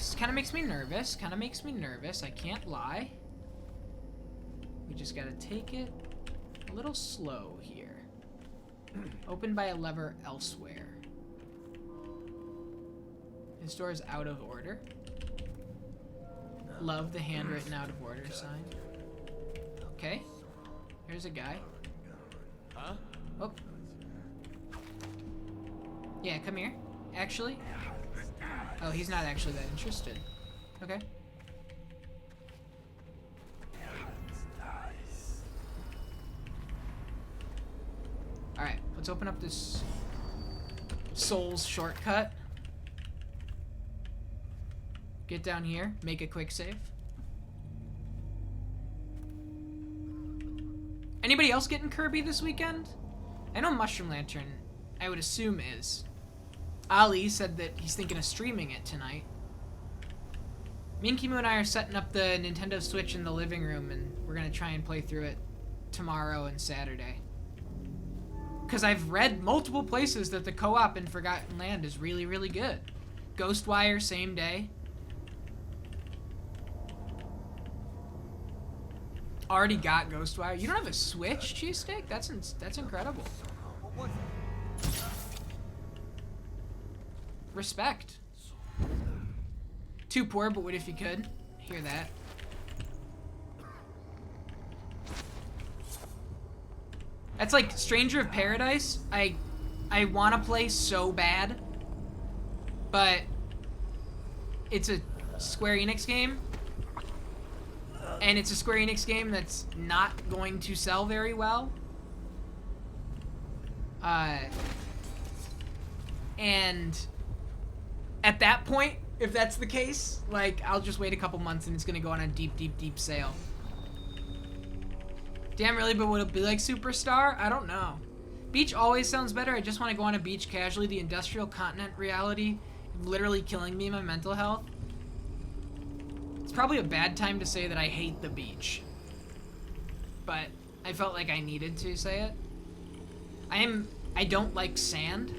[SPEAKER 1] This kind of makes me nervous. I can't lie. We just gotta take it a little slow here. Opened by a lever elsewhere. This door is out of order. Love the handwritten out of order sign. Okay. Here's a guy.
[SPEAKER 4] Huh?
[SPEAKER 1] Oh. Yeah, come here. Actually. Oh, he's not actually that interested. Okay. Alright, let's open up this Souls shortcut. Get down here, make a quick save. Anybody else getting Kirby this weekend? I know Mushroom Lantern, I would assume, is. Ali said that he's thinking of streaming it tonight. Me and Kimu and I are setting up the Nintendo Switch in the living room, and we're gonna try and play through it tomorrow and Saturday. Because I've read multiple places that the co-op in Forgotten Land is really, really good. Ghostwire, same day. Already got Ghostwire. You don't have a Switch, Cheesesteak? That's incredible. Respect. Too poor, but what if you could? Hear that. That's like Stranger of Paradise. I want to play so bad, but it's a Square Enix game, and it's a Square Enix game that's not going to sell very well. And at that point, if that's the case, like, I'll just wait a couple months and it's gonna go on a deep, deep, deep sale. Damn, really? But would it be like Superstar? I don't know. Beach always sounds better. I just want to go on a beach casually. The industrial continent reality literally killing me, my mental health. It's probably a bad time to say that I hate the beach, but I felt like I needed to say it. I don't like sand.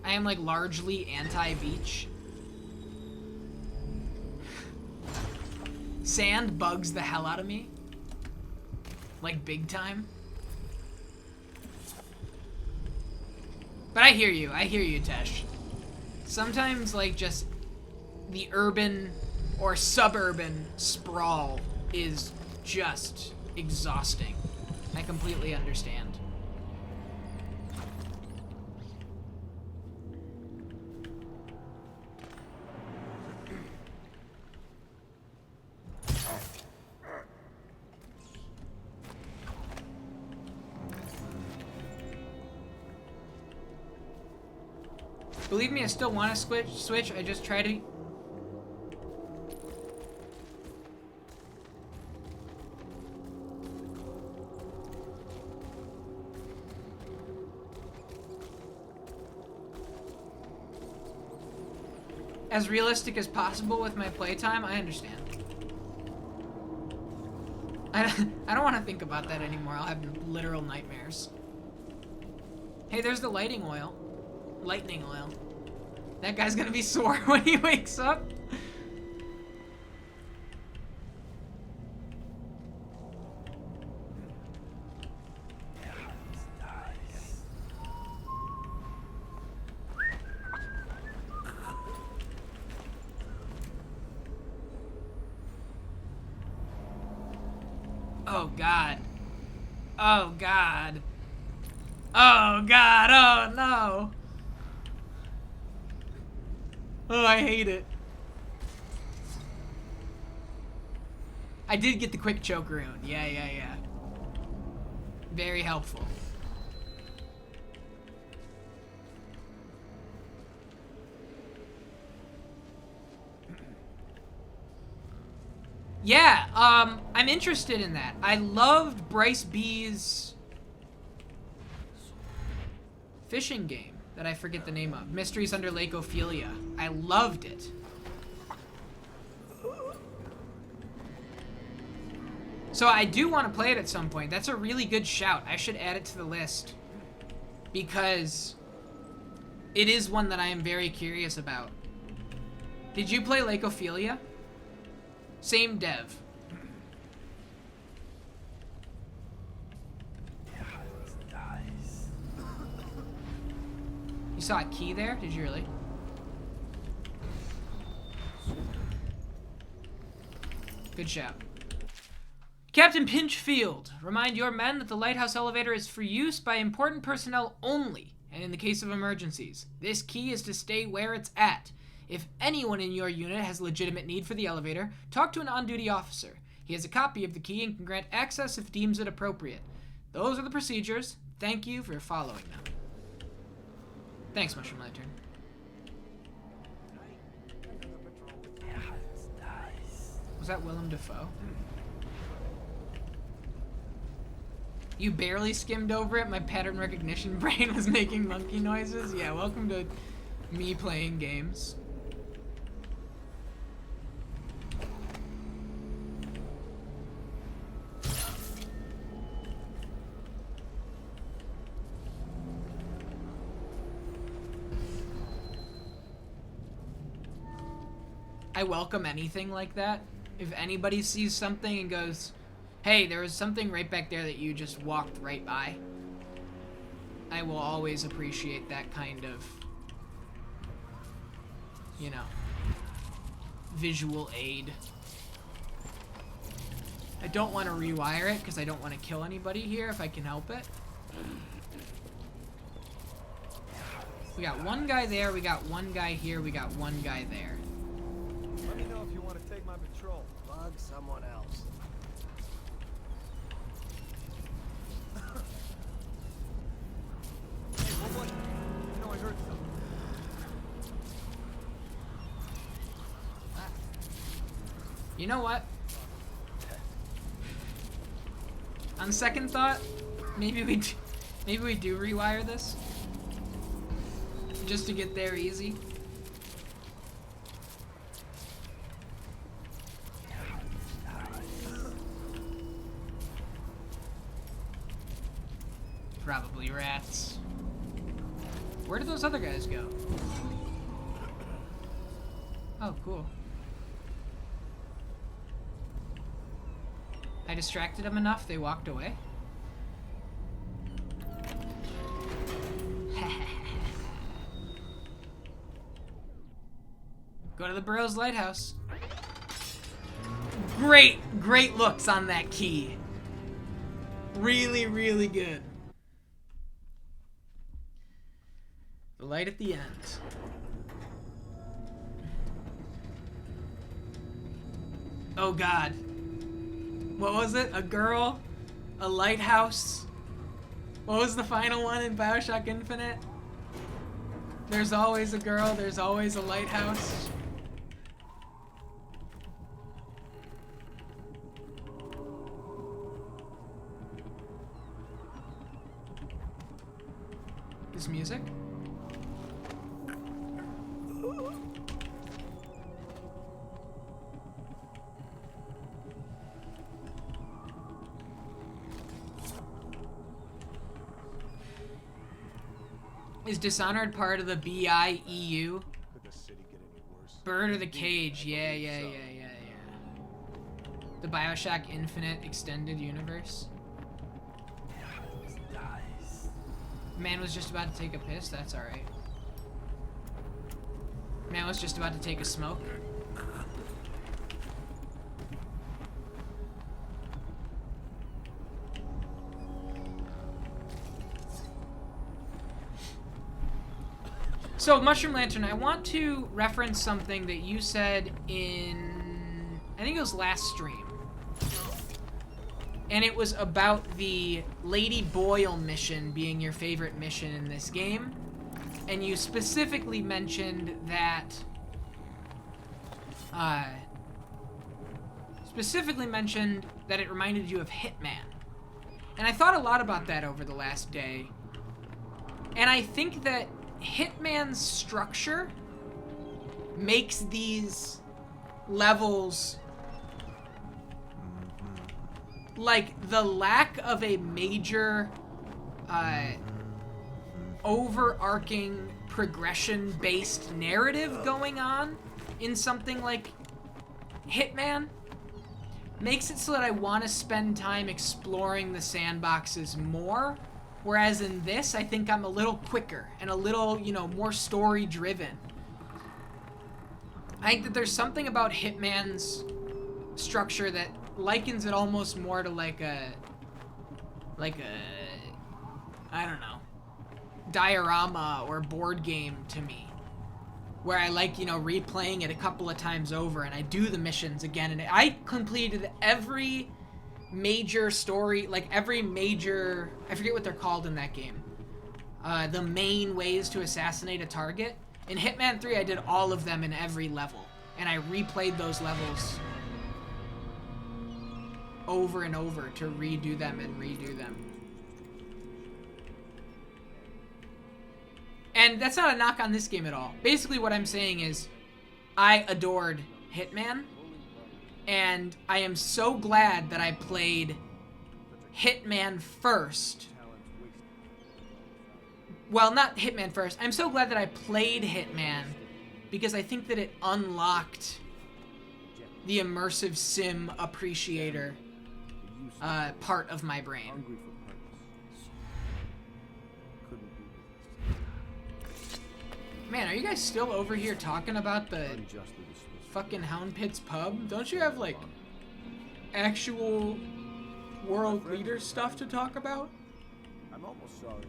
[SPEAKER 1] I am like largely anti-beach. Sand bugs the hell out of me. Like big time. But I hear you, Tesh. Sometimes like just the urban or suburban sprawl is just exhausting. I completely understand. Believe me, I still want to switch. I just try to... as realistic as possible with my playtime. I understand. I don't want to think about that anymore. I'll have literal nightmares. Hey, there's the lightning oil. That guy's gonna be sore when he wakes up. Oh God. Oh God. Oh God. Oh no. Oh, I hate it. I did get the quick choke rune. Yeah. Very helpful. Yeah, I'm interested in that. I loved Bryce B's fishing game that I forget the name of. Mysteries Under Lake Ophelia. I loved it. So I do want to play it at some point. That's a really good shout. I should add it to the list because it is one that I am very curious about. Did you play Lake Ophelia? Same dev. You saw a key there? Did you really? Good shout. Captain Pinchfield, remind your men that the Lighthouse elevator is for use by important personnel only, and in the case of emergencies. This key is to stay where it's at. If anyone in your unit has legitimate need for the elevator, talk to an on-duty officer. He has a copy of the key and can grant access if deems it appropriate. Those are the procedures. Thank you for following them. Thanks, Mushroom Lantern. Was that Willem Dafoe? You barely skimmed over it. My pattern recognition brain was making monkey noises. Yeah, welcome to me playing games. I welcome anything like that. If anybody sees something and goes, hey, there was something right back there that you just walked right by, I will always appreciate that kind of, you know, visual aid. I don't want to rewire it because I don't want to kill anybody here if I can help it. We got one guy there, we got one guy here, we got one guy there.
[SPEAKER 10] Let me know if you want to take my patrol. Bug someone else. Hey, what? You know I heard something.
[SPEAKER 1] You know what? On second thought, maybe we do rewire this just to get there easy. Probably rats. Where did those other guys go? Oh, cool. I distracted them enough, they walked away. Go to the Burrows Lighthouse. Great looks on that key. Really, really good. The light at the end. Oh God. What was it? A girl? A lighthouse? What was the final one in BioShock Infinite? There's always a girl, there's always a lighthouse. This music? Is Dishonored part of the BIEU?
[SPEAKER 12] Could the city get any worse?
[SPEAKER 1] Bird of the Cage, yeah. The BioShock Infinite Extended Universe. Man was just about to take a piss, that's alright. Man was just about to take a smoke. So, Mushroom Lantern, I want to reference something that you said in, I think it was last stream. And it was about the Lady Boyle mission being your favorite mission in this game. And you specifically mentioned that, it reminded you of Hitman. And I thought a lot about that over the last day. And I think that Hitman's structure makes these levels, like, the lack of a major overarching progression-based narrative going on in something like Hitman makes it so that I want to spend time exploring the sandboxes more. Whereas in this, I think I'm a little quicker and a little, more story-driven. I think that there's something about Hitman's structure that likens it almost more to like a, I don't know, diorama or board game to me. Where I like, replaying it a couple of times over and I do the missions again. And I completed every major story, like every major, I forget what they're called in that game. The main ways to assassinate a target. In Hitman 3, I did all of them in every level. And I replayed those levels over and over to redo them and redo them. And that's not a knock on this game at all. Basically what I'm saying is, I adored Hitman. And I am so glad that I played Hitman first. Well, not Hitman first. I'm so glad that I played Hitman because I think that it unlocked the immersive sim appreciator part of my brain. Man, are you guys still over here talking about the fucking Hound Pits pub? Don't you have, like, actual world leader stuff to talk about?
[SPEAKER 4] I'm almost sorry.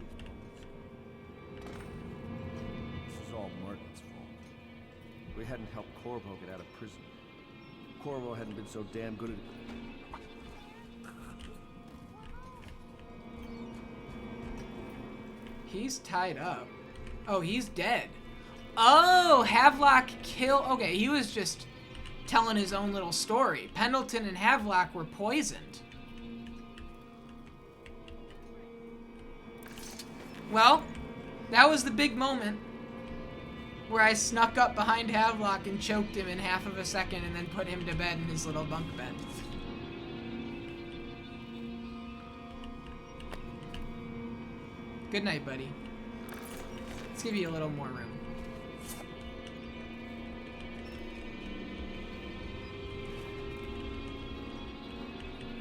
[SPEAKER 4] This is all Martin's fault. We hadn't helped Corvo get out of prison. Corvo hadn't been so damn good at...
[SPEAKER 1] He's tied up. Oh, he's dead. Oh, Havelock killed... Okay, he was just telling his own little story. Pendleton and Havelock were poisoned. Well, that was the big moment where I snuck up behind Havelock and choked him in half of a second and then put him to bed in his little bunk bed. Good night, buddy. Let's give you a little more room.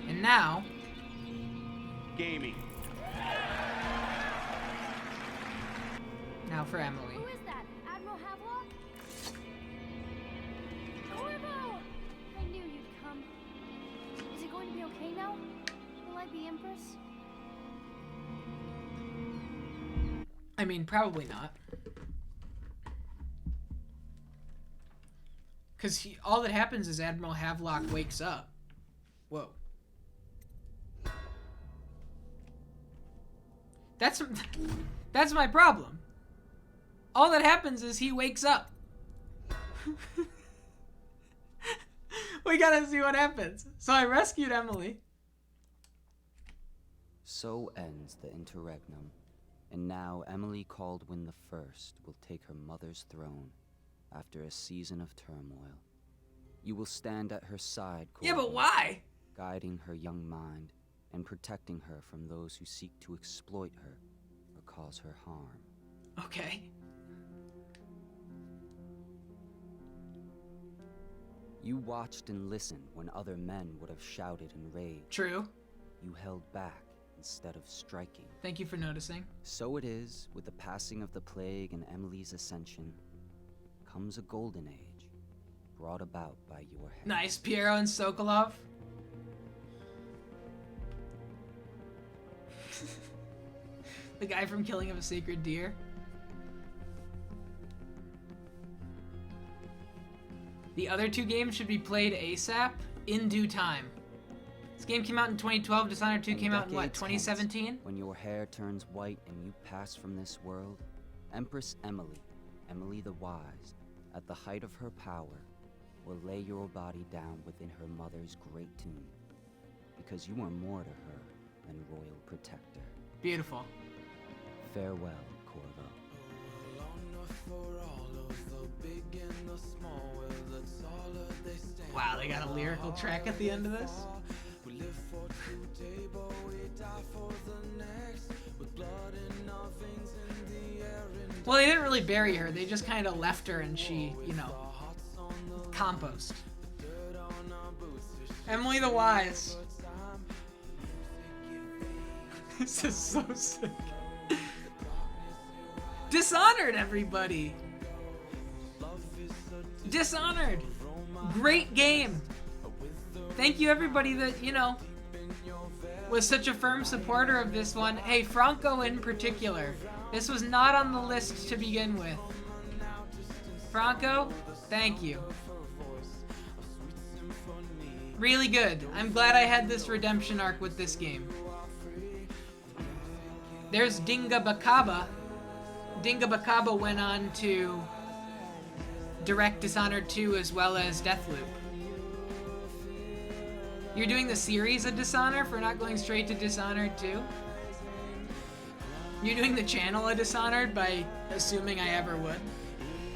[SPEAKER 1] And now...
[SPEAKER 17] Gaming.
[SPEAKER 1] Now for Emily.
[SPEAKER 8] Who is that? Admiral Havelock? though? Will I be Empress?
[SPEAKER 1] I mean, probably not. Because all that happens is Admiral Havelock wakes up. Whoa. That's my problem. All that happens is he wakes up. We gotta see what happens. So I rescued Emily.
[SPEAKER 3] So ends the interregnum, and now Emily Caldwin I will take her mother's throne after a season of turmoil. You will stand at her side, Corbin,
[SPEAKER 1] Yeah, but why?
[SPEAKER 3] guiding her young mind and protecting her from those who seek to exploit her or cause her harm.
[SPEAKER 1] Okay.
[SPEAKER 3] You watched and listened when other men would have shouted and raged.
[SPEAKER 1] True.
[SPEAKER 3] You held back instead of striking.
[SPEAKER 1] Thank you for noticing.
[SPEAKER 3] So it is, with the passing of the plague and Emily's ascension, comes a golden age, brought about by your hand.
[SPEAKER 1] Nice, Piero and Sokolov. The guy from Killing of a Sacred Deer. The other two games should be played ASAP, in due time. This game came out in 2012, Dishonored 2 came out in what, 2017?
[SPEAKER 3] Hence, when your hair turns white and you pass from this world, Empress Emily, Emily the Wise, at the height of her power, will lay your body down within her mother's great tomb, because you are more to her than royal protector.
[SPEAKER 1] Beautiful.
[SPEAKER 3] Farewell, Corvo.
[SPEAKER 1] Wow, they got a lyrical track at the end of this? Well, they didn't really bury her. They just kind of left her and she, you know, compost. Emily the Wise. This is so sick. Dishonored, everybody. Dishonored. Great game. Thank you, everybody that, you know, was such a firm supporter of this one. Hey, Franco in particular. This was not on the list to begin with. Franco, thank you. Really good. I'm glad I had this redemption arc with this game. There's Dinga Bakaba. Dinga Bakaba went on to direct Dishonored 2 as well as Deathloop. You're doing the series of Dishonored for not going straight to Dishonored 2? You're doing the channel of Dishonored by assuming I ever would?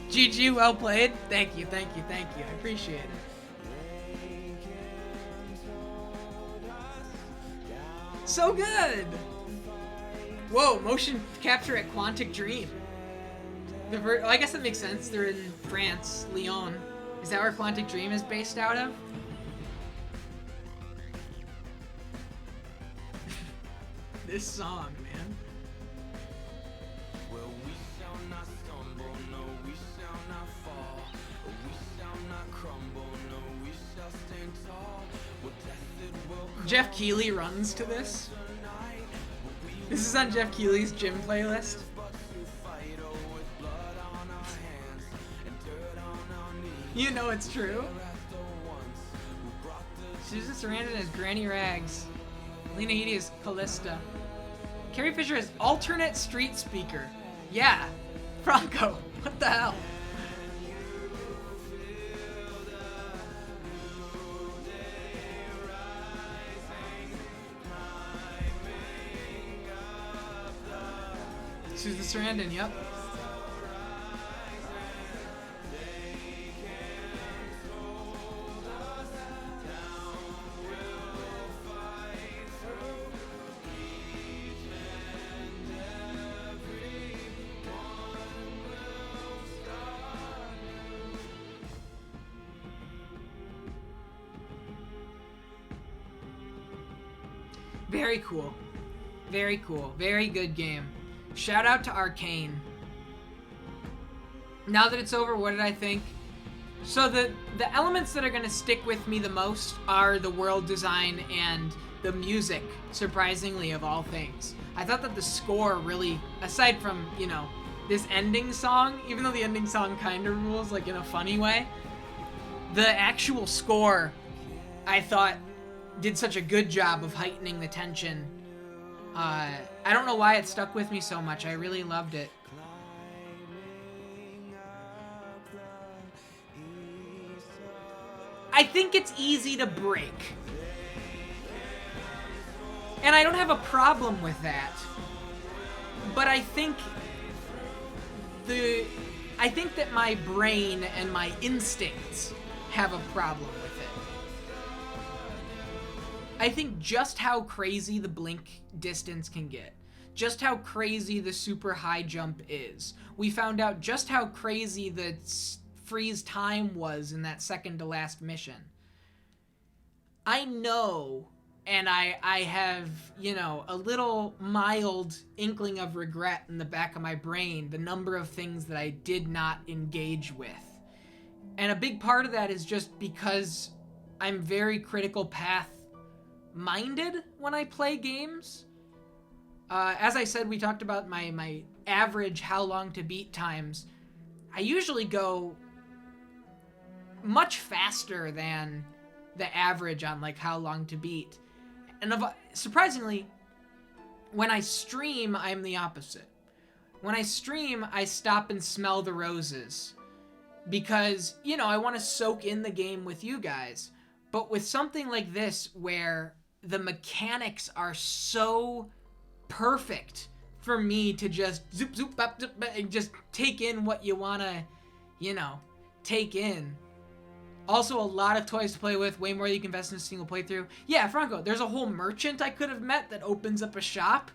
[SPEAKER 1] GG, well played. Thank you, thank you, thank you. I appreciate it. So good! Whoa, motion capture at Quantic Dream. Well, I guess that makes sense. They're in France, Lyon. Is that where Quantic Dream is based out of? This song, man.
[SPEAKER 18] Well, we shall not stumble, no, we shall not fall. We shall not crumble, no, we shall stand tall. Well, blessed will come.
[SPEAKER 1] Jeff Keighley runs to this. This is on Jeff Keighley's gym playlist. You know it's true. Susan Sarandon as Granny Rags. Lena Headey as Callista. Carrie Fisher as alternate street speaker. Yeah. Franco. What the hell? Susan Sarandon, yep. Very cool. Very cool. Very good game. Shout out to Arcane. Now that it's over, what did I think? So the elements that are going to stick with me the most are the world design and the music, surprisingly, of all things. I thought that the score really, aside from, you know, this ending song, even though the ending song kind of rules, like, in a funny way, the actual score, I thought, did such a good job of heightening the tension. I don't know why it stuck with me so much. I really loved it. I think it's easy to break. And I don't have a problem with that. But I think that my brain and my instincts have a problem with it. I think just how crazy the blink distance can get, just how crazy the super high jump is. We found out just how crazy the freeze time was in that second to last mission. I know, and I have, you know, a little mild inkling of regret in the back of my brain, the number of things that I did not engage with. And a big part of that is just because I'm very critical path minded when I play games. As I said, we talked about my average how long to beat times. I usually go much faster than the average on like how long to beat. And surprisingly, when I stream, I'm the opposite. When I stream, I stop and smell the roses because, you know, I want to soak in the game with you guys. But with something like this where the mechanics are so perfect for me to just zoop, zoop, up, zoop, and just take in what you want to, you know, take in. Also, a lot of toys to play with, way more you can invest in a single playthrough. Yeah, Franco, there's a whole merchant I could have met that opens up a shop.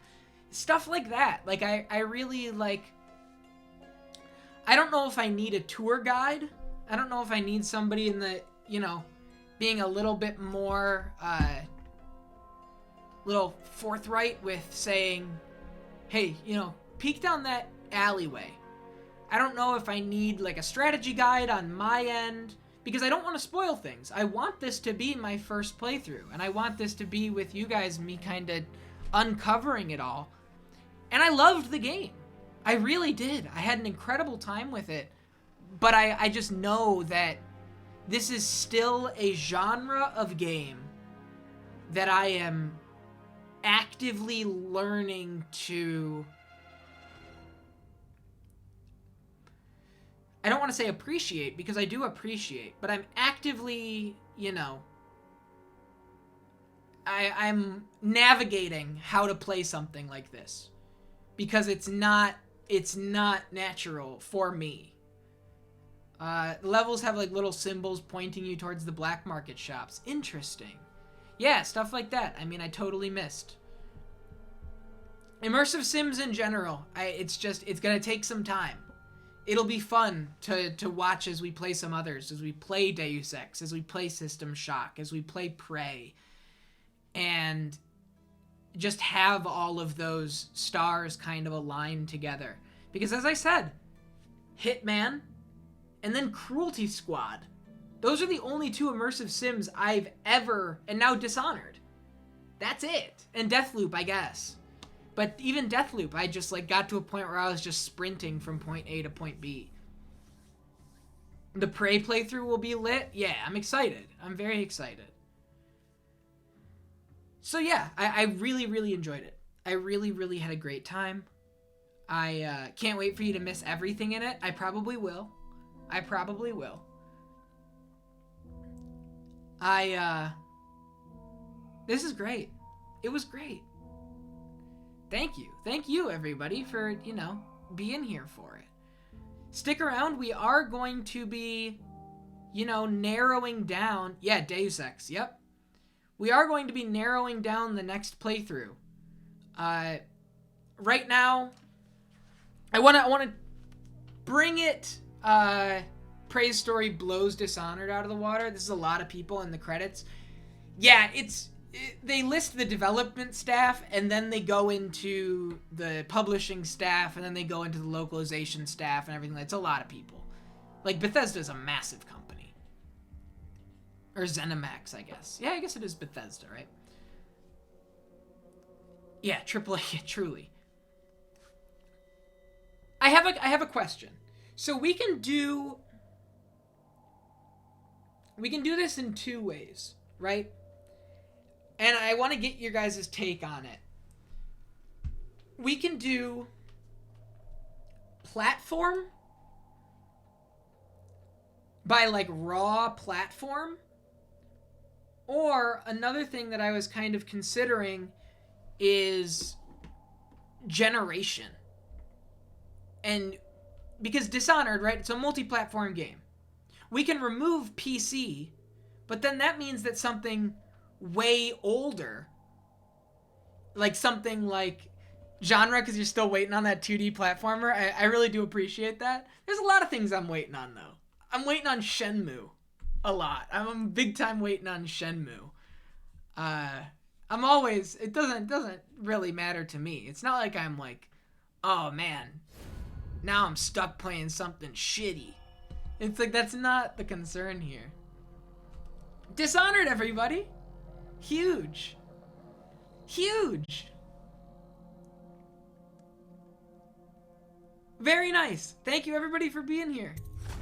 [SPEAKER 1] Stuff like that. Like, I really, like... I don't know if I need a tour guide. I don't know if I need somebody in the, you know, being a little bit more, little forthright with saying, hey, you know, peek down that alleyway. I don't know if I need, like, a strategy guide on my end, because I don't want to spoil things. I want this to be my first playthrough, and I want this to be with you guys, me kind of uncovering it all. And I loved the game. I really did. I had an incredible time with it, but I just know that this is still a genre of game that I am actively learning to... I don't want to say appreciate, because I do appreciate, but I'm actively, you know, I'm navigating how to play something like this, because it's not natural for me. The levels have like little symbols pointing you towards the black market shops. Interesting. Yeah, stuff like that. I mean, I totally missed. Immersive sims in general, it's gonna take some time. It'll be fun to watch as we play some others, as we play Deus Ex, as we play System Shock, as we play Prey, and just have all of those stars kind of align together. Because as I said, Hitman and then Cruelty Squad, those are the only two immersive sims I've ever, and now Dishonored. That's it. And Deathloop, I guess. But even Deathloop, I just like got to a point where I was just sprinting from point A to point B. The Prey playthrough will be lit. Yeah, I'm excited. I'm very excited. So yeah, I really, really enjoyed it. I really, really had a great time. I can't wait for you to miss everything in it. I probably will. This is great. It was great. Thank you. Thank you, everybody, for, you know, being here for it. Stick around. We are going to be, you know, narrowing down... Yeah, Deus Ex. Yep. We are going to be narrowing down the next playthrough. Right now, I want to bring it... Praise Story blows Dishonored out of the water. This is a lot of people in the credits. Yeah, they list the development staff, and then they go into the publishing staff, and then they go into the localization staff and everything. It's a lot of people. Like, Bethesda's a massive company. Or ZeniMax, I guess. Yeah, I guess it is Bethesda, right? Yeah, AAA, yeah, truly. I have a question. So we can do this in two ways, right? And I want to get your guys' take on it. We can do platform by like raw platform, or another thing that I was kind of considering is generation. And because Dishonored, right, it's a multi-platform game. We can remove PC, but then that means that something way older, like something like genre, because you're still waiting on that 2D platformer. I really do appreciate that. There's a lot of things I'm waiting on, though. I'm waiting on Shenmue a lot. I'm big time waiting on Shenmue. I'm always, it doesn't really matter to me. It's not like I'm like, oh man, now I'm stuck playing something shitty. It's like, that's not the concern here. Dishonored, everybody. Huge. Huge. Very nice. Thank you, everybody, for being here.